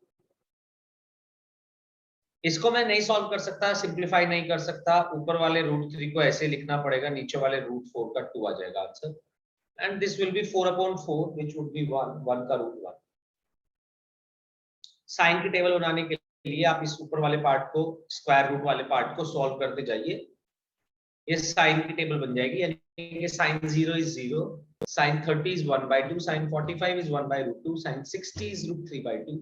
[SPEAKER 1] इसको मैं नहीं सॉल्व कर सकता, सिंप्लीफाई नहीं कर सकता, ऊपर वाले √3 को ऐसे लिखना पड़ेगा, नीचे वाले √4 का 2 आ जाएगा answer, and this will B 4/4 which would be 1 का √1। साइन की टेबल बनाने के लिए आप इस ऊपर वाले पार्ट को, स्क्वायर रूट वाले पार्ट को सॉल्व करते जाइए, ये साइन की टेबल बन जाएगी। यानी कि sine 0 is 0, sine 30 is 1/2, sine 45 is 1/√2, sine 60 is √3/2,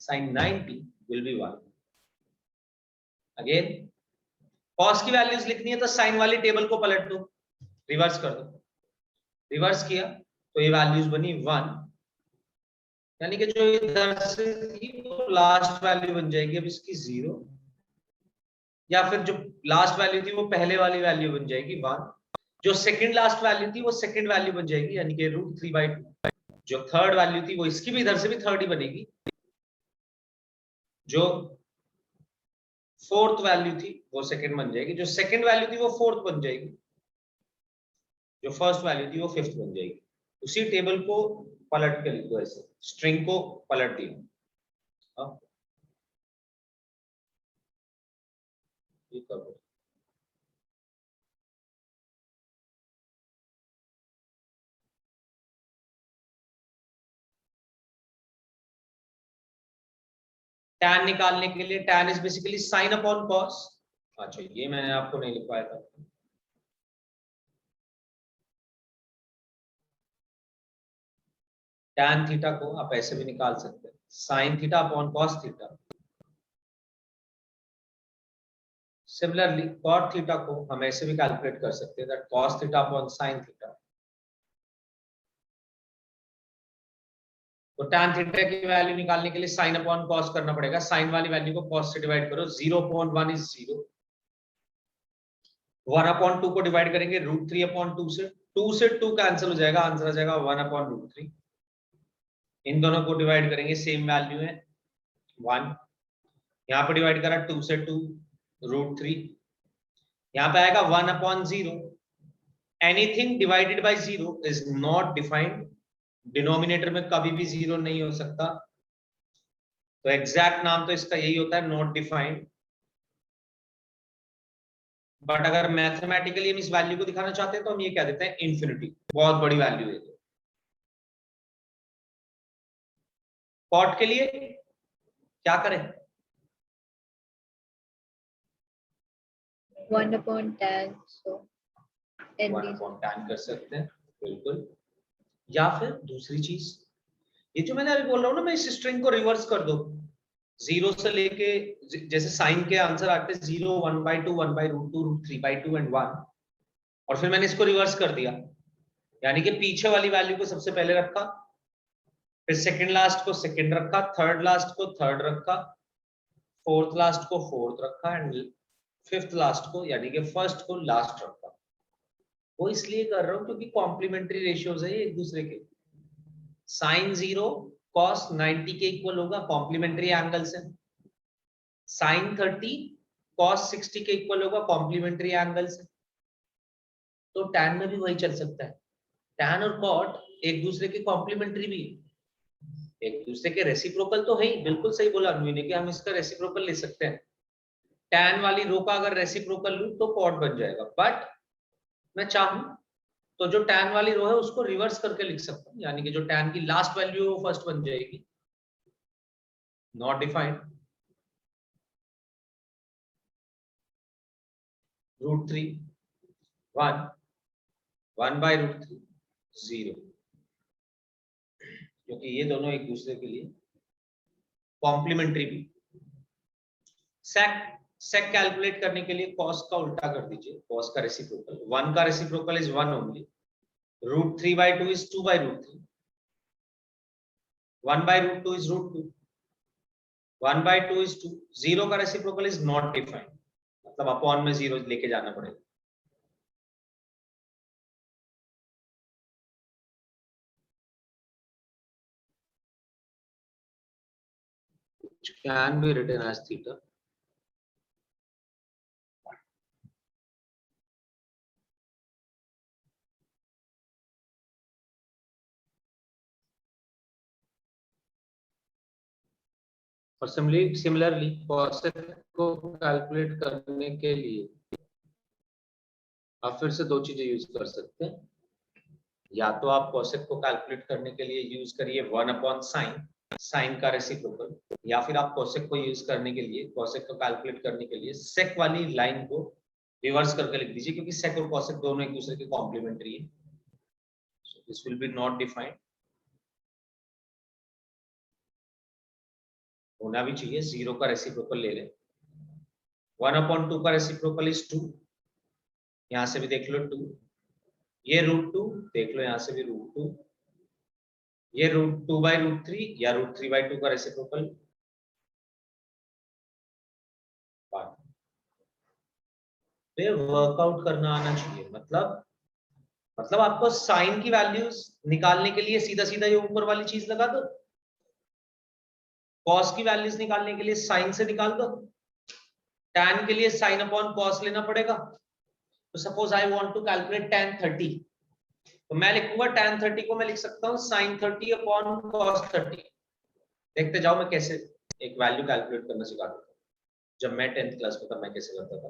[SPEAKER 1] sine 90 will be 1। Again cos की वैल्यूज लिखनी है तो साइन वाली टेबल को पलट दो, रिवर्स कर दो। रिवर्स किया तो ये वैल्यूज बनी 1, यानी कि जो इधर से थी वो लास्ट वैल्यू बन जाएगी अब इसकी 0, या फिर जो लास्ट वैल्यू थी वो पहले वाली वैल्यू बन जाएगी 1, जो सेकंड लास्ट वैल्यू थी वो सेकंड वैल्यू बन जाएगी, यानी कि √3/2। जो थर्ड वैल्यू थी वो इसकी भी इधर से भी थर्ड ही बनेगी, जो फोर्थ वैल्यू थी वो सेकंड बन जाएगी, जो सेकंड वैल्यू थी वो फोर्थ बन जाएगी, जो फर्स्ट वैल्यू थी वो फिफ्थ बन जाएगी। उसी टेबल को पलट के लिख दो, ऐसे स्ट्रिंग को पलट दिया। ये कर दो। tan निकालने के लिए, tan is basically sine upon cos. अच्छा, ये मैंने आपको नहीं लिखवाया था। tan थीटा को आप ऐसे भी निकाल सकते हैं, sine theta upon cos theta. Similarly cot theta को हम ऐसे भी कैलकुलेट कर सकते हैं, that cos theta upon sine theta. तो tan थीटा की वैल्यू निकालने के लिए साइन अपॉन कॉस करना पड़ेगा, साइन वाली वैल्यू को कॉस से डिवाइड करो, 0/1 इज 0, 1/2 को डिवाइड करेंगे √3/2 से, 2 से 2 कैंसिल हो जाएगा, आंसर आ जाएगा 1/√3। इन दोनों को डिवाइड करेंगे, सेम वैल्यू है 1, यहाँ पे डिवाइड करा 2 से 2 √3, यहाँ पे आएगा 1/0। Anything divided by 0 is not defined, denominator में कभी भी 0 नहीं हो सकता, तो एग्जैक्ट नाम तो इसका यही होता है, नॉट डिफाइंड। बट अगर मैथमेटिकली हम इस वैल्यू को दिखाना चाहते हैं तो हम ये कह देते हैं इंफिनिटी, बहुत बड़ी वैल्यू है। कॉट के लिए क्या करें?
[SPEAKER 2] 1/tan, so
[SPEAKER 1] 1/tan कर सकते हैं, बिल्कुल। या फिर दूसरी चीज, ये जो मैंने अभी बोल रहा हूँ ना, मैं इस स्ट्रिंग को रिवर्स कर दो, 0 से लेके, जैसे साइन के आंसर आते हैं 0, 1/2, 1/√2, √3/2 एंड 1, और फिर मैंने इसको रिवर्स कर दिया, यानी कि पीछे वाली वैल्यू को सबसे पहले रखा, फिर सेकंड लास्ट को सेकंड रखा, थर्ड लास्ट को थर्ड रखा, फोर्थ लास्ट को फोर्थ रखा, एंड फिफ्थ लास्ट को यानी कि फर्स्ट को लास्ट रखा। वो इसलिए कर रहा हूँ क्योंकि कॉम्प्लीमेंट्री रेशियोज है ये एक दूसरे के। साइन 0 कॉस 90 के इक्वल होगा, कॉम्प्लीमेंट्री एंगल्स है। साइन 30 कॉस 60 के इक्वल होगा, कॉम्प्लीमेंट्री एंगल्स है। तो टैन में भी वही चल सकता है। टैन और कॉट एक दूसरे के कॉम्प्लीमेंट्री भी है, एक दूसरे के रेसिप्रोकल तो है ही। बिल्कुल सही बोला अनुवी ने कि हम इसका रेसिप्रोकल ले सकते हैं। टैन वाली रो का अगर रेसिप्रोकल लूं तो कॉट बन जाएगा, बट मैं चाहूं तो जो टैन वाली रो है उसको रिवर्स करके लिख सकता हूं, यानी कि जो टैन की लास्ट वैल्यू है वो फर्स्ट बन जाएगी। नॉट डिफाइंड √3 1 1 बाय √3 0, क्योंकि ये दोनों एक दूसरे के लिए कॉम्प्लीमेंट्री भी। सेक कैलकुलेट करने के लिए कॉस का उल्टा कर दीजिए, कॉस का रेसिप्रोकल। 1 का reciprocal is 1 only. √3 by 2 is 2 by √3. 1 by √2 is √2. 1 by 2 is 2. 0 का रेसिप्रोकल इज नॉट डिफाइंड, मतलब अपॉन में 0 लेके जाना पड़ेगा। Can be written as theta. और सिमिलरली cosec को कैलकुलेट करने के लिए आप फिर से दो चीजें यूज कर सकते हैं। या तो आप cosec को कैलकुलेट करने के लिए यूज करिए 1/sin, साइन का रेसिप्रोकल, या फिर आप cosec को यूज करने के लिए, cosec को कैलकुलेट करने के लिए sec वाली लाइन को रिवर्स करके लिख दीजिए, क्योंकि sec और cosec दोनों एक दूसरे के कॉम्प्लीमेंट्री है। So this will B not defined, होना भी चाहिए। 0 का रेसिप्रोकल ले लें। 1/2 का रेसिप्रोकल इज 2, यहां से भी देख लो 2, ये √2 देख लो, यहां से भी √2, ये √2 by √3 या √3 by 2 का रेसिप्रोकल। तो वर्कआउट करना आना चाहिए, मतलब आपको साइन की वैल्यूज निकालने के लिए सीधा सीधा ये ऊपर वाली चीज लगा दो, कॉस की वैल्यूज निकालने के लिए साइन से निकाल दो, टैन के लिए साइन अपॉन कॉस लेना पड़ेगा। तो suppose I want to calculate tan 30, तो मैं लिखूंगा tan 30 को मैं लिख सकता हूँ sin 30 अपॉन cos 30। देखते जाओ मैं कैसे एक वैल्यू कैलकुलेट करना सिखा दूंगा। जब मैं 10th क्लास में था मैं कैसे करता था।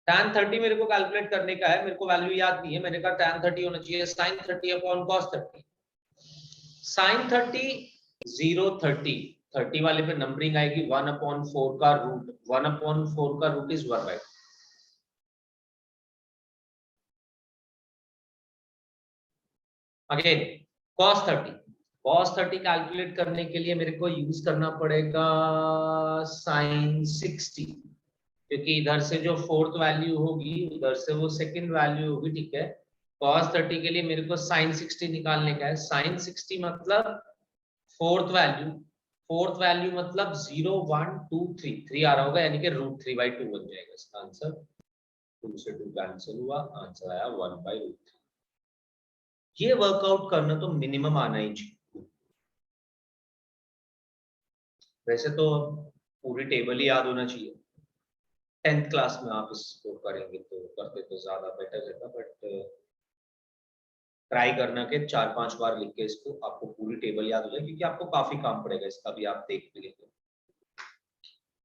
[SPEAKER 1] tan 30 मेरे को कैलकुलेट करने का है, मेरे को वैल्यू याद नहीं है, मैंने कहा tan 30 होना चाहिए sin 30 अपॉन cos 30। sin 30 0 30 30 वाले पे नंबरिंग आएगी 1/4 का रूट, 1/4 का root is 1/2। Again cos 30 calculate करने के लिए मेरे को यूज करना पड़ेगा sin 60, क्योंकि इधर से जो फोर्थ वैल्यू होगी उधर से वो सेकंड वैल्यू होगी, ठीक है। cos 30 के लिए मेरे को sin 60 निकालने का है। sin 60 मतलब फोर्थ वैल्यू मतलब 0 1 2 3 आ रहा होगा, यानी कि √3/2 बन जाएगा इसका आंसर। 2 से 2 कैंसिल हुआ, आंसर आया 1/√3। ये वर्कआउट करना तो मिनिमम आना ही चाहिए। वैसे तो पूरी टेबल ही याद होना चाहिए। 10th क्लास में आप इसको करेंगे तो करते तो ज्यादा बेटर रहता, बट ट्राई करना कि 4-5 बार लिख के इसको आपको पूरी टेबल याद हो जाए, क्योंकि आपको काफी काम पड़ेगा इसका भी, आप देख भी लेंगे।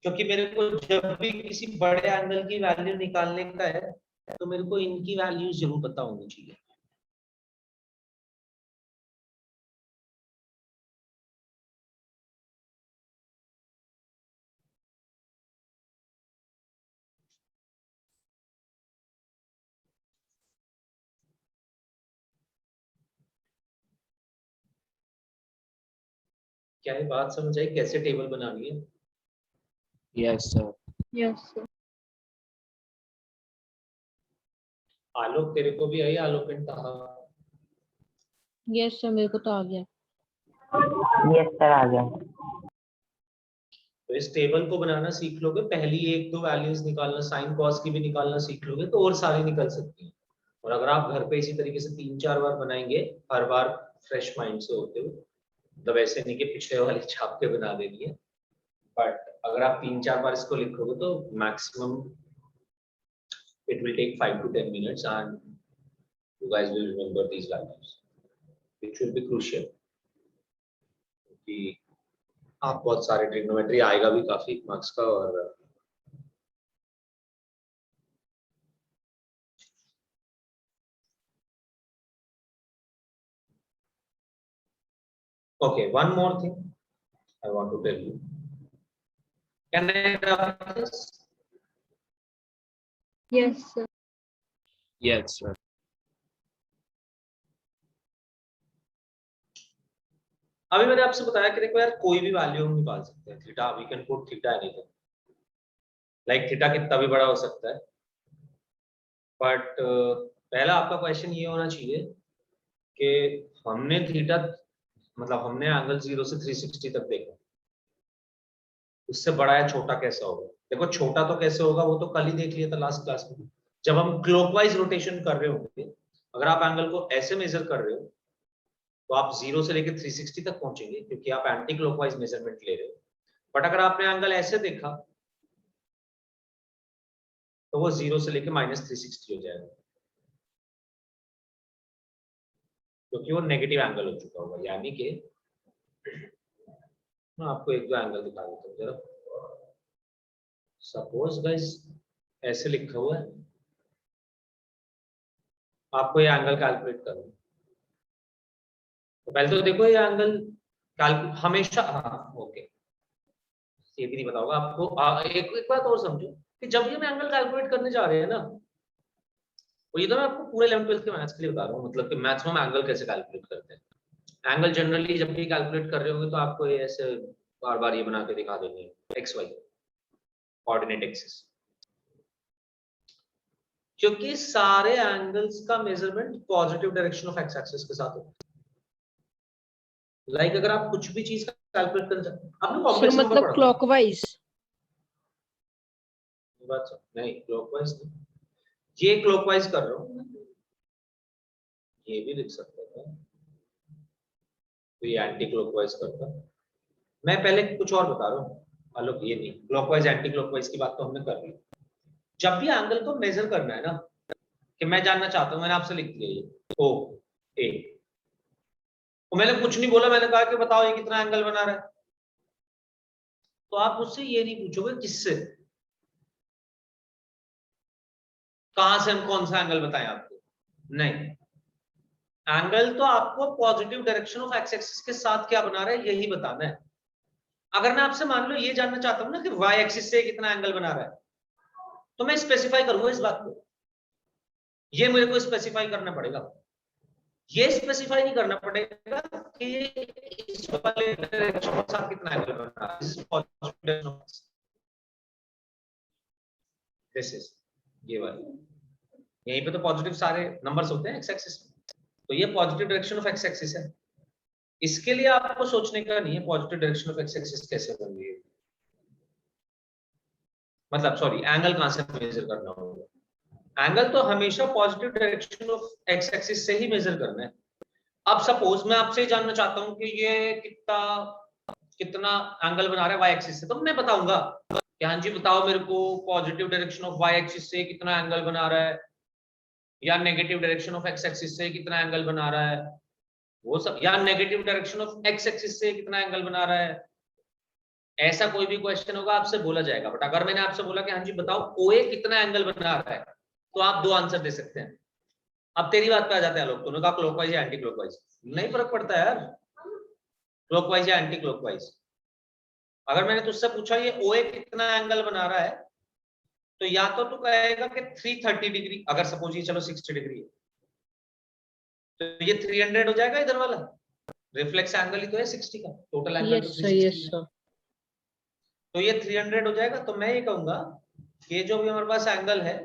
[SPEAKER 1] क्योंकि मेरे को जब भी किसी बड़े एंगल की वैल्यू निकालने का है तो मेरे को इनकी वैल्यूज जरूर पता होनी चाहिए। क्या ये बात समझ आई कैसे टेबल बनानी है?
[SPEAKER 6] Yes, sir.
[SPEAKER 2] Yes, sir.
[SPEAKER 1] आलोक तेरे को भी आई? आलोक एंड ताहा?
[SPEAKER 3] यस सर, मेरे को तो आ गया।
[SPEAKER 4] यस सर, आ गया।
[SPEAKER 1] तो इस टेबल को बनाना सीख लोगे, पहली एक दो वैल्यूज निकालना, साइन कॉस की भी निकालना सीख लोगे तो और सारी निकल सकती है। और अगर आप घर पे इसी तरीके से 3-4 बार बनाएंगे हर बार फ्रेश माइंड से होते हुए, तो वैसे नहीं कि पिछले वाली छाप के बना देनी है, बट अगर आप 3-4 बार इसको लिखोगे तो maximum it will take 5 to 10 minutes and you guys will remember these values, which will be crucial कि आप बहुत सारे ट्रिग्नोमेट्री आएगा भी काफी मार्क्स का। और okay, one more thing I want to tell you. Can I draft this?
[SPEAKER 2] Yes, sir.
[SPEAKER 6] Yes, sir.
[SPEAKER 1] अभी मैंने आपसे बताया कि देखो यार कोई भी वैल्यू हम निकाल सकते हैं, theta we can put theta anything, like theta कितना भी बड़ा हो सकता है, बट पहला आपका क्वेश्चन ये होना चाहिए कि हमने थीटा मतलब हमने एंगल 0 से 360 तक देखा, उससे बड़ा या छोटा कैसा होगा। देखो छोटा तो कैसे होगा वो तो कल ही देख लिया था लास्ट क्लास में, जब हम क्लॉकवाइज रोटेशन कर रहे होंगे। अगर आप एंगल को ऐसे मेजर कर रहे हो तो आप 0 से लेकर 360 तक पहुंचेंगे क्योंकि आप एंटी क्लॉकवाइज मेजरमेंट ले रहे हो। बट अगर आपने एंगल ऐसे देखा तो वो 0 से लेकर -360 हो जाएगा क्योंकि वो नेगेटिव एंगल हो चुका होगा। यानी कि मैं आपको एक दो एंगल दिखा देता हूँ जरा। सपोज गाइस ऐसे लिखा हुआ है, आपको ये एंगल कैलकुलेट करना है। तो पहले तो देखो ये एंगल हमेशा, हाँ ओके, ये भी नहीं बताऊंगा आपको। एक बात और समझो कि जब भी हम एंगल कैलकुलेट करने जा रहे हैं ना, वो ये तो मैं आपको पूरे 11th-12th के मैथ्स के लिए बता रहा हूँ, मतलब कि मैथ्स में एंगल कैसे कैलकुलेट करते हैं। एंगल जनरली जब भी कैलकुलेट कर रहे होंगे तो आपको ये ऐसे बार बार ये बना के दिखा देंगे एक्स वाई कोऑर्डिनेट एक्सिस, क्योंकि सारे एंगल्स का measurement positive direction of X axis के साथ होता है। लाइक अगर आप कुछ भी चीज का कैलकुलेट करना चाहते हैं, आपने कॉम्प्लेक्स नंबर
[SPEAKER 3] मतलब
[SPEAKER 1] पढ़ा
[SPEAKER 3] क्लॉकवाइज।
[SPEAKER 1] नहीं क्लॉकवाइज नहीं, ये क्लॉकवाइज कर रहा हूँ, ये भी लिख सकते हैं तो ये एंटी क्लॉकवाइज करता। मैं पहले कुछ और बता रहा हूँ, अलग ये नहीं, क्लॉकवाइज एंटी क्लॉकवाइज की बात तो हमने कर ली। जब भी एंगल को मेजर करना है ना, कि मैं जानना चाहता हूँ, मैंने आपसे लिख दिया ये ओ ए, तो मैंने कुछ नहीं बोला, मैंने कहा कि बताओ ये कितना एंगल बना रहा है, तो आप मुझसे ये नहीं पूछोगे किससे, कहां से हम कौन सा एंगल बताएं आपको, नहीं। एंगल तो आपको positive direction of X axis के साथ क्या बना रहा है यही बताना है। अगर मैं आपसे मान लो ये जानना चाहता हूं ना कि वाई एक्सिस से कितना एंगल बना रहा है, तो मैं स्पेसिफाई करूंगा इस बात को, ये मेरे को स्पेसिफाई करना पड़ेगा। ये स्पेसिफाई नहीं करना पड़ेगा कि इस वाले डायरेक्शन के साथ कितना एंगल बन रहा है। दिस इज ये वाला, यहीं पे तो पॉजिटिव सारे नंबर्स होते हैं एक्स एक्सिस में, तो ये positive direction of X axis है। इसके लिए आपको सोचने का नहीं है positive direction of X axis कैसे बन रही है, मतलब सॉरी एंगल कहां से मेजर करना होगा। एंगल तो हमेशा positive direction of X axis से ही मेजर करना है। अब सपोज मैं आपसे जानना चाहता हूं कि ये कितना एंगल बना रहा है वाई एक्सिस से, तो मैं बताऊंगा कि हाँ जी बताओ मेरे को positive direction of Y axis से कितना एंगल बना रहा है, या negative direction of X axis से कितना एंगल बना रहा है, वो सब, या negative direction of X axis से कितना एंगल बना रहा है। ऐसा कोई भी क्वेश्चन होगा आपसे बोला जाएगा। बट अगर मैंने आपसे बोला कि हाँ जी बताओ ओए कितना एंगल बना रहा है, तो आप दो आंसर दे सकते हैं। अब तेरी बात पे आ जाते हैं लोग, तूने कहा क्लॉकवाइज या एंटी क्लॉकवाइज, नहीं फर्क पड़ता है यार क्लॉकवाइज या एंटी क्लॉकवाइज। अगर मैंने तुझसे पूछा ये ओए कितना एंगल बना रहा है, तो या तो तू कहेगा कि 330 डिग्री, अगर सपोज ये चलो 60 डिग्री है तो ये 300 हो जाएगा, इधर वाला रिफ्लेक्स एंगल ही तो है 60 का, टोटल एंगल तो 360
[SPEAKER 3] यस सर।
[SPEAKER 1] तो ये 300 हो जाएगा। तो मैं ये कहूंगा कि जो भी हमारे पास एंगल है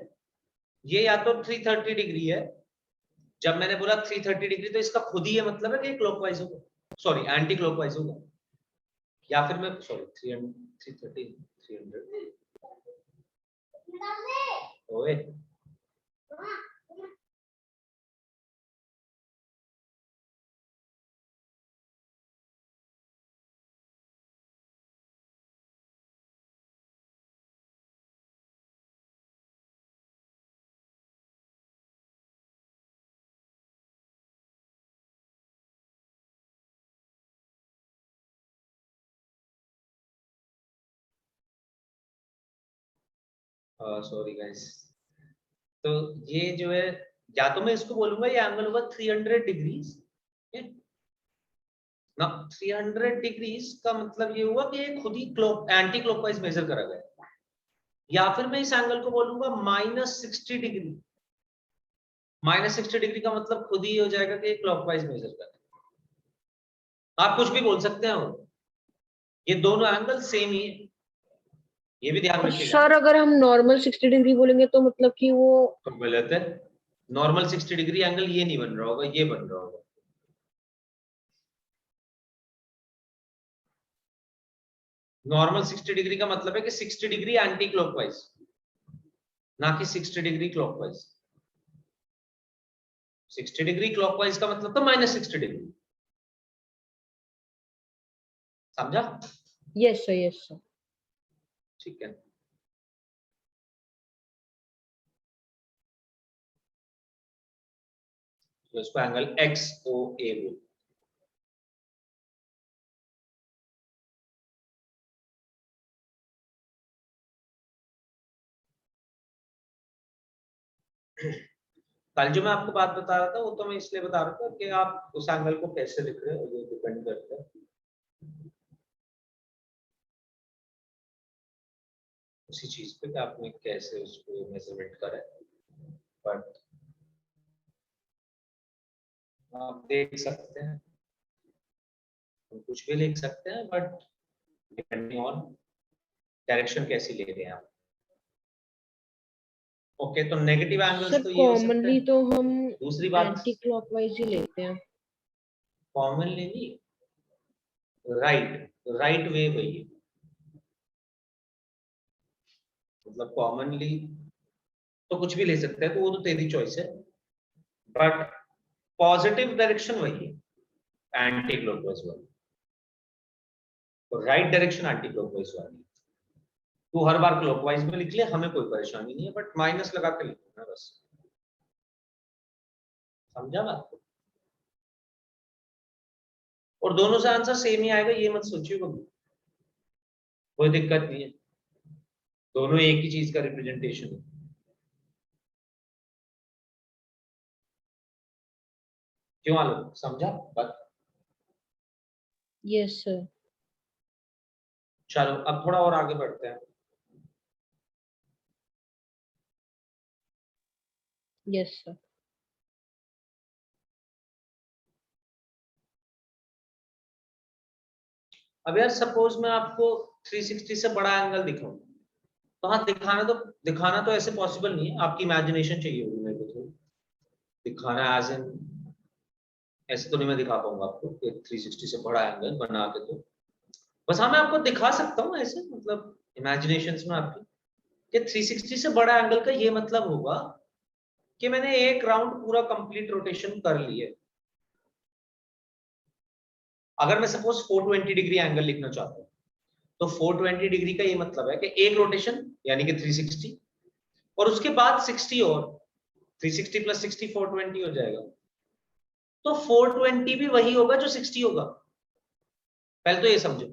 [SPEAKER 1] ये या तो 330 डिग्री है, जब मैंने बोला 330 डिग्री तो इसका खुद ही ये मतलब है कि क्लॉकवाइज होगा, सॉरी एंटी क्लॉकवाइज होगा, या फिर मैं सॉरी 300 330 300 ओए सॉरी गाइस, तो ये जो है, या तो मैं इसको बोलूंगा ये एंगल होगा 300 डिग्रीज ना। 300 डिग्रीज का मतलब ये हुआ कि ये खुद ही क्लॉक एंटी क्लॉकवाइज मेजर करा गया, या फिर मैं इस एंगल को बोलूंगा -60 डिग्री। -60 डिग्री का मतलब खुद ही हो जाएगा कि क्लॉकवाइज मेजर कर रहा है। आप कुछ भी बोल सकते हैं, ये दोनों एंगल सेम ही है, ये भी ध्यान रखिएगा।
[SPEAKER 3] सर अगर हम नॉर्मल 60 डिग्री बोलेंगे तो मतलब कि वो
[SPEAKER 1] तो गलत है, नॉर्मल 60 डिग्री एंगल ये नहीं बन रहा होगा, ये बन रहा होगा। नॉर्मल 60 डिग्री का मतलब है कि 60 डिग्री एंटी क्लॉकवाइज, ना कि 60 डिग्री क्लॉकवाइज। 60 डिग्री क्लॉकवाइज का मतलब तो -60 डिग्री, समझा?
[SPEAKER 3] Yes sir, yes sir.
[SPEAKER 1] ठीक है, तो इसको एंगल XOA बोल। कल जो मैं आपको बात बता रहा था वो तो मैं इसलिए बता रहा था कि आप उस एंगल को कैसे लिख रहे हो ये डिपेंड करता है उसी चीज पे कि आपने कैसे उसको मेजरमेंट करा है। बट आप देख सकते हैं, हम कुछ भी लिख सकते हैं, बट डिपेंडिंग ऑन डायरेक्शन कैसी ले रहे हैं आप। ओके, तो नेगेटिव एंगल्स
[SPEAKER 3] सर
[SPEAKER 1] तो ये हो सकते
[SPEAKER 3] कॉमनली
[SPEAKER 1] हैं।
[SPEAKER 3] तो हम
[SPEAKER 1] दूसरी बात,
[SPEAKER 3] एंटी क्लॉकवाइज ही लेते हैं।
[SPEAKER 1] कॉमनली नहीं, राइट राइट वे वही है, मतलब कॉमनली तो कुछ भी ले सकते हैं, तो वो तो तेरी चॉइस है, बट पॉजिटिव डायरेक्शन वही है एंटी क्लॉकवाइज वाली, तो राइट डायरेक्शन एंटी क्लॉकवाइज वाली। तू हर बार क्लॉकवाइज में लिख ले, हमें कोई परेशानी नहीं है, बट माइनस लगा के लिखना बस, समझा बात को? और दोनों से आंसर सेम ही आएगा, ये मत सोचिए कभी, कोई दिक्कत नहीं है, दोनों एक ही चीज का रिप्रेजेंटेशन है। क्यों आलोक, समझा बात?
[SPEAKER 3] Yes sir.
[SPEAKER 1] चलो अब थोड़ा और आगे बढ़ते हैं।
[SPEAKER 3] Yes sir.
[SPEAKER 1] अब यार सपोज मैं आपको 360 से बड़ा एंगल दिखाऊं, तो हाँ दिखाना तो ऐसे पॉसिबल नहीं है, आपकी इमेजिनेशन चाहिए होगी मेरे को थोड़ी दिखाना, एज इन ऐसे तो नहीं मैं दिखा पाऊंगा आपको कि 360 से बड़ा एंगल बना के, तो बस हाँ मैं आपको दिखा सकता हूँ ऐसे, मतलब इमेजिनेशन में आपकी, कि 360 से बड़ा एंगल का ये मतलब होगा कि मैंने एक राउंड पूरा कंप्लीट रोटेशन कर लिया। अगर मैं सपोज 420 डिग्री एंगल लिखना चाहता हूँ, तो 420 डिग्री का ये मतलब है कि एक रोटेशन यानी कि 360, और उसके बाद 60 और 360 + 60 420 हो जाएगा, तो 420 भी वही होगा जो 60 होगा। पहले तो ये समझो,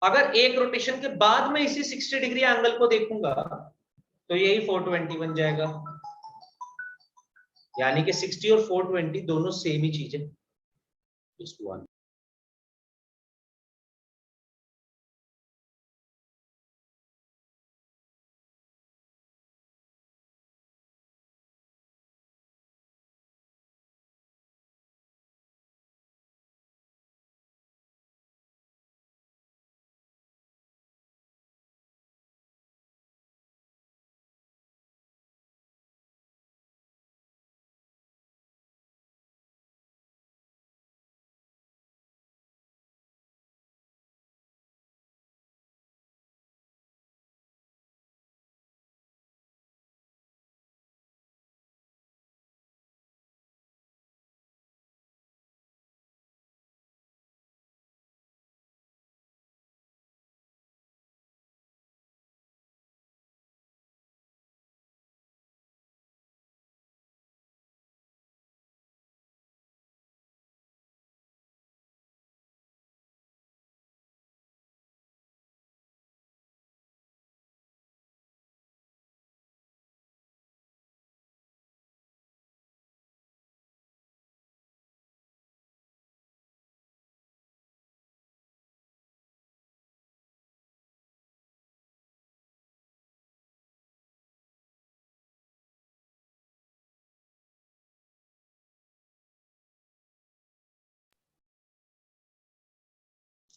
[SPEAKER 1] अगर एक रोटेशन के बाद में इसी 60 डिग्री एंगल को देखूंगा तो यही 420 बन जाएगा, यानी कि 60 और 420 दोनों सेम ही चीज है।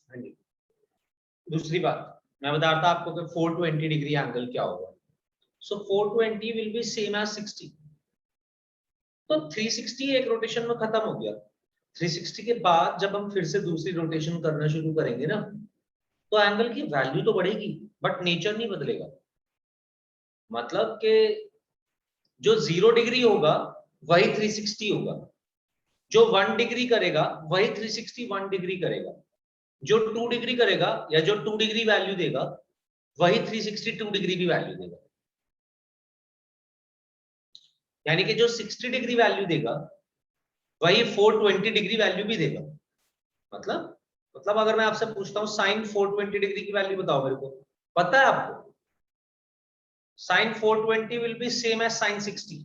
[SPEAKER 1] हाँ जी। दूसरी बात मैं बता रहा था आपको कि 420 डिग्री एंगल क्या होगा। सो 420 विल बी सेम एज 60। तो 360 एक रोटेशन में खत्म हो गया। 360 के बाद जब हम फिर से दूसरी रोटेशन करना शुरू करेंगे ना, तो एंगल की वैल्यू तो बढ़ेगी बट नेचर नहीं बदलेगा। मतलब कि जो 0 डिग्री होगा वही 360 होगा, जो 1 डिग्री करेगा वही 360 1 डिग्री करेगा, जो 2 डिग्री करेगा या जो 2 डिग्री वैल्यू देगा वही 360 2 डिग्री भी वैल्यू देगा। यानी कि जो 60 डिग्री वैल्यू देगा वही 420 डिग्री वैल्यू भी देगा। मतलब अगर मैं आपसे पूछता हूं साइन 420 डिग्री की वैल्यू बताओ मेरे को, पता है आपको? Sine 420 will be same as sine 60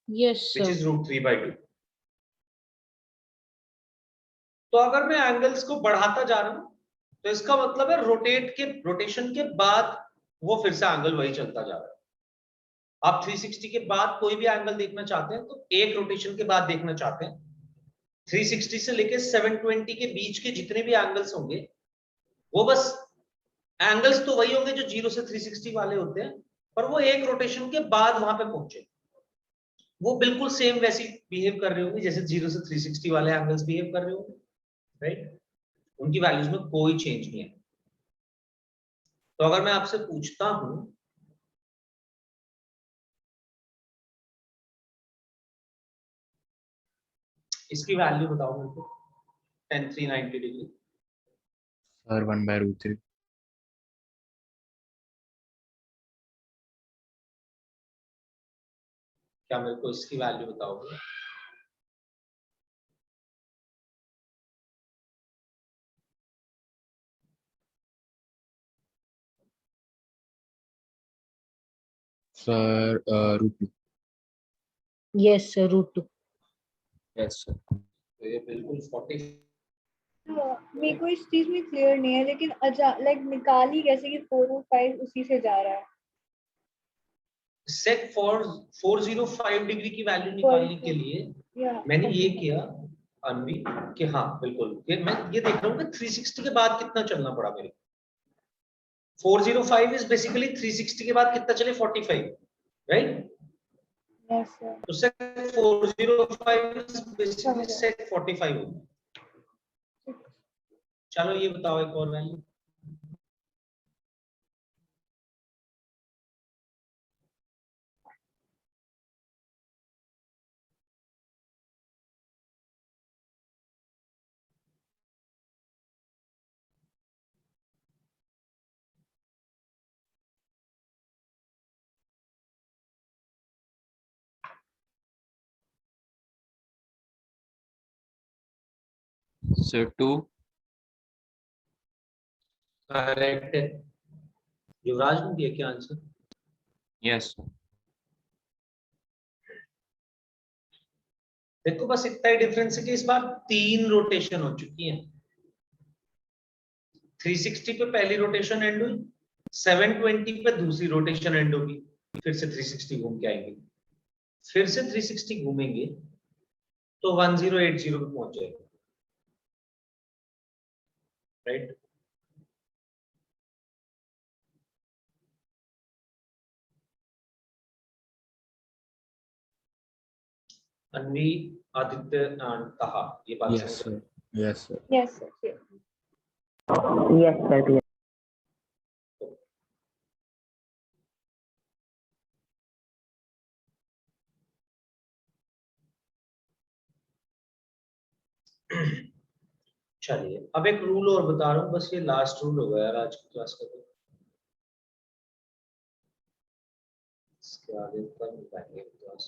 [SPEAKER 3] yes
[SPEAKER 1] which
[SPEAKER 3] sir.
[SPEAKER 1] is √3/2। तो अगर मैं एंगल्स को बढ़ाता जा रहा हूं तो इसका मतलब है रोटेशन के बाद वो फिर से एंगल वही चलता जा रहा है। आप 360 के बाद कोई भी एंगल देखना चाहते हैं तो एक रोटेशन के बाद देखना चाहते हैं, 360 से लेके 720 के बीच के जितने भी एंगल्स होंगे वो बस एंगल्स तो वही होंगे जो 0 से 360 वाले होते हैं, पर वो एक रोटेशन के बाद वहां पे पहुंचे। वो बिल्कुल सेम वैसी बिहेव कर रहे होंगे जैसे 0 से 360 वाले एंगल्स बिहेव कर रहे होंगे, राइट? उनकी वैल्यूज में कोई चेंज नहीं है। तो अगर मैं आपसे पूछता हूं इसकी वैल्यू बताओ मेरे को, tan 390 डिग्री।
[SPEAKER 5] सर 1/√3।
[SPEAKER 1] क्या मेरे को इसकी वैल्यू बताओगे?
[SPEAKER 5] Sir √2।
[SPEAKER 3] Yes sir √2।
[SPEAKER 6] Yes, sir.
[SPEAKER 1] तो ये बिल्कुल 40।
[SPEAKER 2] मेरे को इस चीज में क्लियर नहीं है, लेकिन लाइक निकाल ही कैसे कि 4 और 5 उसी से जा रहा है।
[SPEAKER 1] sec 405 डिग्री की वैल्यू निकालने के लिए
[SPEAKER 2] या
[SPEAKER 1] मैंने ये किया अनवी कि हाँ बिल्कुल मैं ये देख रहा हूँ कि 360 के बाद कितना चलना पड़ा मेरे को। 405 इज बेसिकली 360 के बाद कितना चले 45, राइट?
[SPEAKER 2] यस सर,
[SPEAKER 1] तो sec 405 इज बेसिकली
[SPEAKER 2] समझ
[SPEAKER 1] sec 45 होगा। चलो ये बताओ एक और वैल्यू।
[SPEAKER 6] So 2.
[SPEAKER 1] करेक्ट है। युवराज ने दिया क्या आंसर?
[SPEAKER 6] Yes, sir.
[SPEAKER 1] देखो बस इतना ही डिफरेंस है कि इस बार 3 रोटेशन हो चुकी हैं। 360 पे पहली रोटेशन एंड हुई, 720 पे दूसरी रोटेशन एंड होगी, फिर से 360 घूम के आएंगे, फिर से 360 घूमेंगे तो 1080 पे पहुंच जाएगा, राइट? अनवी, आदित्य एंड कहा ये बात
[SPEAKER 5] यस
[SPEAKER 1] समझ?
[SPEAKER 5] Sir. Yes sir.
[SPEAKER 2] Yes sir.
[SPEAKER 4] Yes, sir. Yes.
[SPEAKER 1] चलिए अब एक रूल और बता रहा हूँ, बस ये लास्ट रूल होगा यार आज की क्लास का। तो इसके आगे तक बताएंगे क्लास,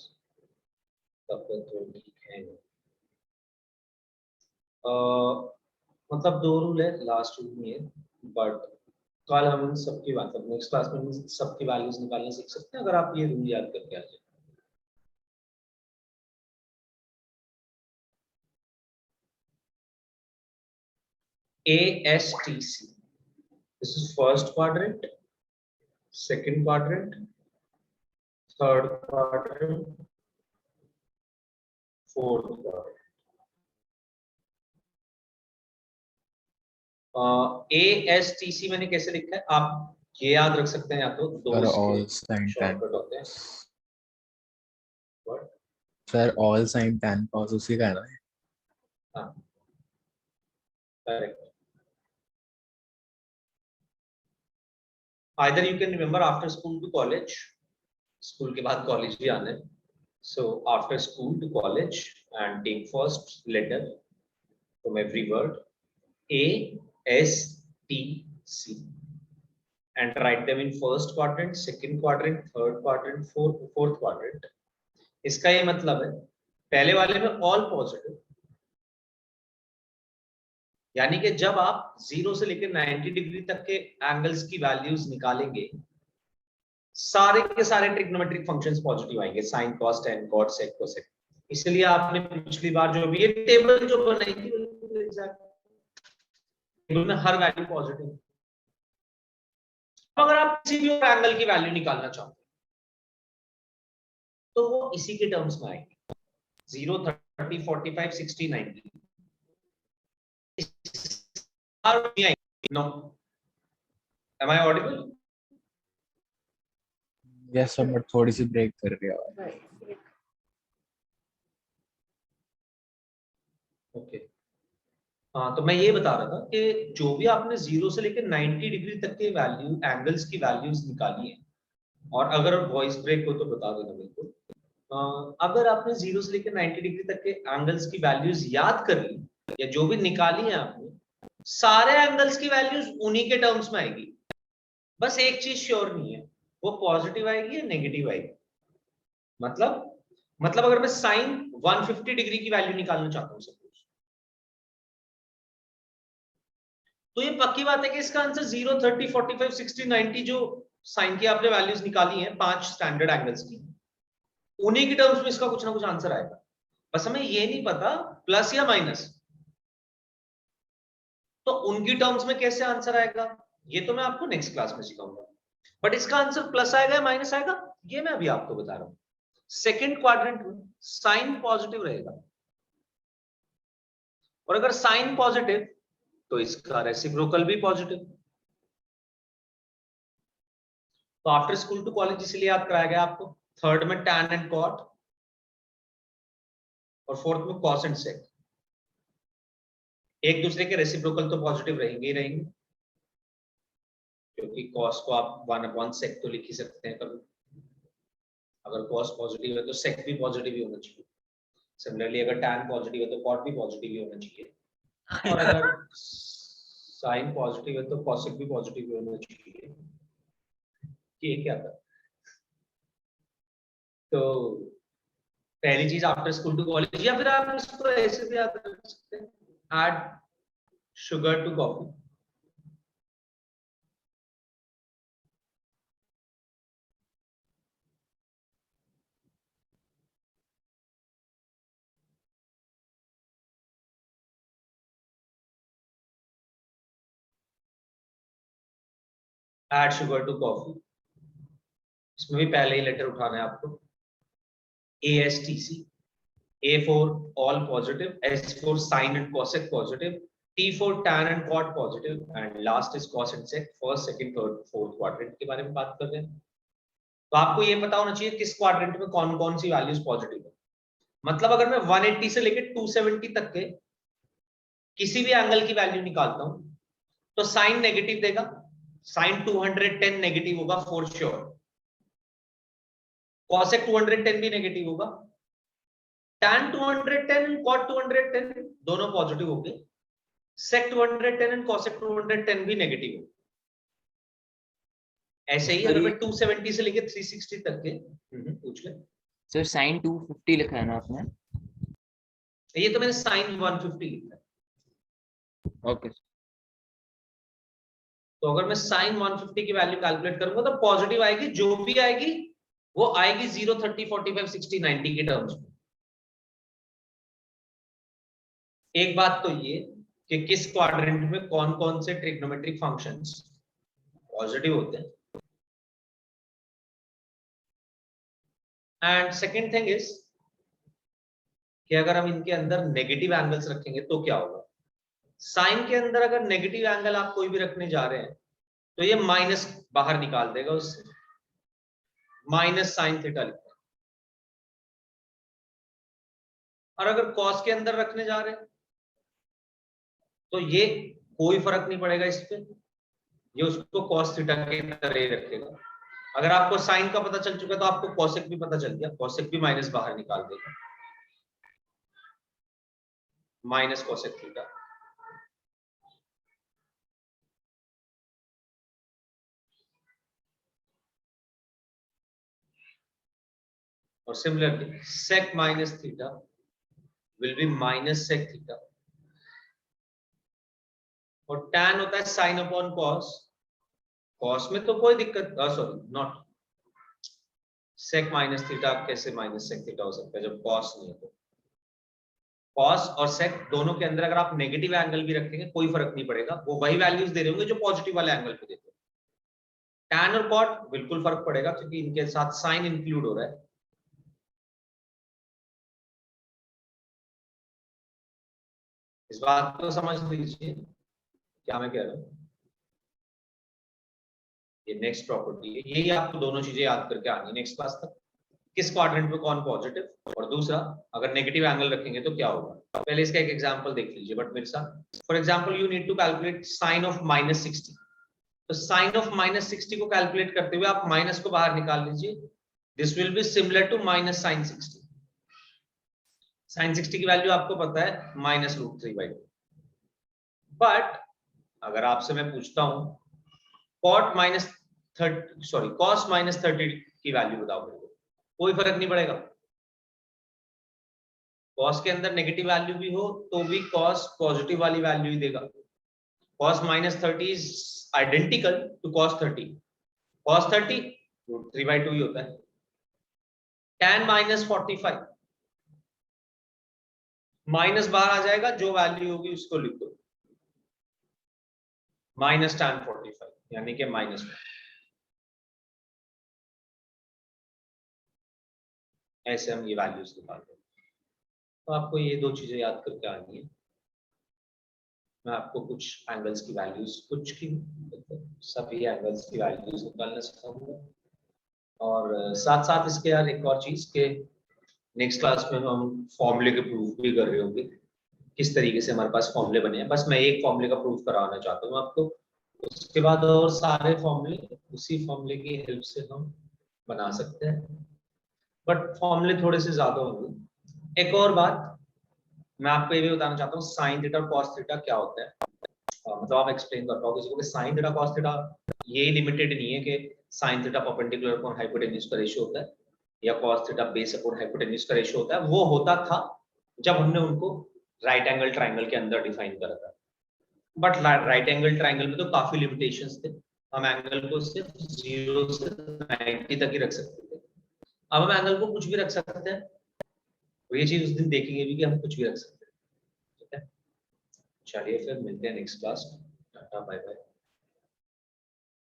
[SPEAKER 1] तब तक तो ठीक है। मतलब 2 रूल है, लास्ट रूल नहीं है, बट कल हम इन सबकी बात करेंगे, नेक्स्ट क्लास में इन सबकी वैल्यूज निकालना सीख सकते हैं अगर आप ये रूल याद करके आ जाए। ASTC, this is first quadrant, second quadrant, third quadrant, fourth quadrant। A S T C मैंने कैसे लिखा है, आप ये याद रख सकते हैं, या तो दो
[SPEAKER 5] सर ऑल
[SPEAKER 1] इसके
[SPEAKER 5] साइन टैन
[SPEAKER 1] शॉर्टकट होते हैं। What?
[SPEAKER 5] Sir all sign tan cos उसी का है ना?
[SPEAKER 1] हाँ, correct. Either you can remember after school to college, school के बाद कॉलेज भी आना है, so after school to college and take first letter from every word A S T C and write them in first quadrant, second quadrant, third quadrant, fourth quadrant. इसका ये मतलब है पहले वाले में ऑल पॉजिटिव, यानी कि जब आप 0 से लेकर 90 डिग्री तक के एंगल्स की वैल्यूज निकालेंगे, सारे के सारे ट्रिग्नोमेट्रिक फंक्शंस पॉजिटिव आएंगे, sine cos tan cot sec cosec. इसलिए आपने पिछली बार जो भी ये टेबल जो बनाई थी, टेबल में हर वैल्यू पॉजिटिव। अगर आप किसी भी एंगल की वैल्यू निकालना चाहते हैं तो वो इसी के टर्म्स में आएगी, 0, 30, 45, 60, 90। No. Am I audible?
[SPEAKER 5] Yes sir, but थोड़ी सी ब्रेक कर रही है आवाज।
[SPEAKER 1] ओके, हाँ, तो मैं ये बता रहा था कि जो भी आपने 0 से लेकर 90 डिग्री तक के वैल्यू एंगल्स की वैल्यूज निकाली है, और अगर वॉइस ब्रेक हो तो बता देना बिल्कुल। अगर आपने 0 से लेकर 90 डिग्री तक के एंगल्स की वैल्यूज याद कर ली या जो भी निकाली है आपने, सारे एंगल्स की वैल्यूज उन्हीं के टर्म्स में आएगी। बस एक चीज श्योर नहीं है, वो पॉजिटिव आएगी या नेगेटिव आएगी। मतलब अगर मैं साइन 150 डिग्री की वैल्यू निकालना चाहता हूं सपोज, तो ये पक्की बात है कि इसका आंसर 0, 30, 45, 60, 90 जो साइन की आपने वैल्यूज निकाली हैं 5 स्टैंडर्ड एंगल्स की, उन्हीं की टर्म्स में इसका कुछ ना कुछ आंसर आएगा। बस हमें ये नहीं पता प्लस या माइनस, तो उनकी टर्म्स में कैसे आंसर आएगा ये तो मैं आपको नेक्स्ट क्लास में सिखाऊंगा। बट इसका आंसर प्लस आएगा या माइनस आएगा ये मैं अभी आपको बता रहा हूं। सेकंड क्वाड्रेंट में साइन पॉजिटिव रहेगा, और अगर साइन पॉजिटिव तो इसका रेसिप्रोकल भी पॉजिटिव। तो आफ्टर स्कूल टू कॉलेज इसलिए याद कराया गया आपको, थर्ड में टैन एंड कॉट और फोर्थ में कॉस एंड सेक। एक दूसरे के रेसिप्रोकल तो पॉजिटिव रहेंगे ही रहेंगे, क्योंकि कॉस को आप 1/sec तो लिख ही सकते हैं कभी। अगर कॉस पॉजिटिव है तो सेक भी पॉजिटिव ही होना चाहिए। सिमिलरली अगर टैन पॉजिटिव है तो कॉट भी पॉजिटिव ही होना चाहिए, और अगर साइन पॉजिटिव है तो कॉसेक भी पॉजिटिव ही होना चाहिए। ये क्या था? तो पहली चीज आफ्टर स्कूल टू कॉलेज, या फिर आप इसको ऐसे भी याद रख सकते हैं, add sugar to coffee. Add sugar to coffee, इसमें भी पहले ही लेटर उठाना है आपको, ASTC, A for all positive, S for sin and cosec positive, T for tan and cot positive, and last is cos and sec, first, second, third, fourth quadrant के बारे में बात कर रहे हैं। तो आपको ये पता होना चाहिए किस क्वाड्रेंट में कौन कौन सी वैल्यूज पॉजिटिव है। मतलब अगर मैं 180 से लेकर 270 तक के किसी भी एंगल की वैल्यू निकालता हूं तो साइन नेगेटिव देगा, साइन 210 नेगेटिव होगा फॉर श्योर, कॉसेक 210 भी नेगेटिव होगा, tan 210 and cot 210 दोनों पॉजिटिव होंगे, sec 210 and cosec 210 भी नेगेटिव होंगे। ऐसे ही अगर मैं 270 से लेकर 360 तक के पूछ ले
[SPEAKER 6] सर साइन 250 लिखा है ना आपने?
[SPEAKER 1] ये तो मैंने साइन 150 लिखा है।
[SPEAKER 6] ओके,
[SPEAKER 1] तो अगर मैं साइन 150 की वैल्यू कैलकुलेट करूंगा तो पॉजिटिव आएगी, जो भी आएगी वो आएगी 0, 30, 45, 60, 90 के टर्म्स में। एक बात तो ये कि किस क्वाड्रेंट में कौन कौन से ट्रिग्नोमेट्रिक फंक्शंस पॉजिटिव होते हैं, एंड सेकंड थिंग इज कि अगर हम इनके अंदर नेगेटिव एंगल्स रखेंगे तो क्या होगा। साइन के अंदर अगर नेगेटिव एंगल आप कोई भी रखने जा रहे हैं तो ये माइनस बाहर निकाल देगा उससे, माइनस साइन थीटा लिखा है। और अगर कॉस के अंदर रखने जा रहे हैं तो ये कोई फर्क नहीं पड़ेगा इस पे, ये उसको कॉस थीटा के तरह ही रखेगा। अगर आपको साइन का पता चल चुका है तो आपको कॉसेक भी पता चल गया, कॉसेक भी माइनस बाहर निकाल देगा, माइनस कॉसेक थीटा। और similarly sec minus theta will be minus sec theta. और टैन होता है साइन अपॉन कॉस, कॉस में तो कोई दिक्कत, sorry not, sec minus theta कैसे माइनस सेक थीटा हो सकता है जब कॉस नहीं है तो। कॉस और सेक दोनों के अंदर अगर आप नेगेटिव एंगल भी रखेंगे कोई फर्क नहीं पड़ेगा, वो वही वैल्यूज दे रहे होंगे जो पॉजिटिव वाले एंगल पे देते हैं। टैन और कॉट बिल्कुल फर्क पड़ेगा क्योंकि इनके साथ साइन इंक्लूड हो रहा है। इस बात को समझ लीजिए क्या मैं कह रहा हूं। ये नेक्स्ट प्रॉपर्टी है, यही आपको दोनों चीजें याद करके आनी है नेक्स्ट क्लास तक, किस क्वाड्रेंट में कौन पॉजिटिव और दूसरा अगर नेगेटिव एंगल रखेंगे तो क्या होगा। पहले इसका एक एग्जांपल देख लीजिए बट मेरे साथ। For example you need to calculate sine of -60, तो साइन ऑफ -60 को कैलकुलेट करते हुए आप माइनस को बाहर निकाल लीजिए, this will be similar to minus sine 60। Sine 60 की वैल्यू आपको पता है -√3/2। बट अगर आपसे मैं पूछता हूं कॉस -30 की वैल्यू बताओ मेरे को, कोई फर्क नहीं पड़ेगा। कॉस के अंदर नेगेटिव वैल्यू भी हो तो भी कॉस पॉजिटिव वाली वैल्यू ही देगा। Cos -30 is identical to cos 30, cos 30 √3/2 ही होता है। tan -45, माइनस बाहर आ जाएगा, जो वैल्यू होगी उसको लिख दो, -tan 45 यानी कि -1। ऐसे हम ये वैल्यूज निकालते हैं। तो आपको ये दो चीजें याद करके आनी है। मैं आपको कुछ एंगल्स की वैल्यूज, कुछ की सभी एंगल्स की वैल्यूज निकालना सिखाऊंगा। और साथ साथ इसके यार एक और चीज के नेक्स्ट क्लास में हम फॉर्मूले के प्रूफ भी कर रहे होंगे, किस तरीके से हमारे पास फॉर्मूले बने हैं। बस मैं एक फॉर्मूले का प्रूफ कराना चाहता हूँ आपको, उसके बाद और सारे फॉर्मूले उसी फॉर्मूले की हेल्प से हम बना सकते हैं, बट फॉर्मूले थोड़े से ज्यादा होंगे। एक और बात मैं आपको ये भी बताना चाहता हूँ, साइन थीटा और कॉस थीटा क्या होता है। मतलब आप एक्सप्लेन कर पाओ किसी को कि साइन थीटा कॉस थीटा ये लिमिटेड नहीं है कि sine theta perpendicular upon hypotenuse का रेशियो होता है या cos theta base upon hypotenuse का रेशियो होता है। वो होता था जब हमने उनको राइट एंगल ट्राइंगल के अंदर डिफाइन करा था, बट राइट एंगल ट्राइंगल में तो काफी लिमिटेशंस थे, हम एंगल को सिर्फ 0 से 90 तक ही रख सकते थे। अब हम एंगल को कुछ भी रख सकते हैं, तो ये चीज उस दिन देखेंगे भी कि हम कुछ भी रख सकते हैं। ठीक है, चलिए फिर मिलते हैं next class. Tata bye bye.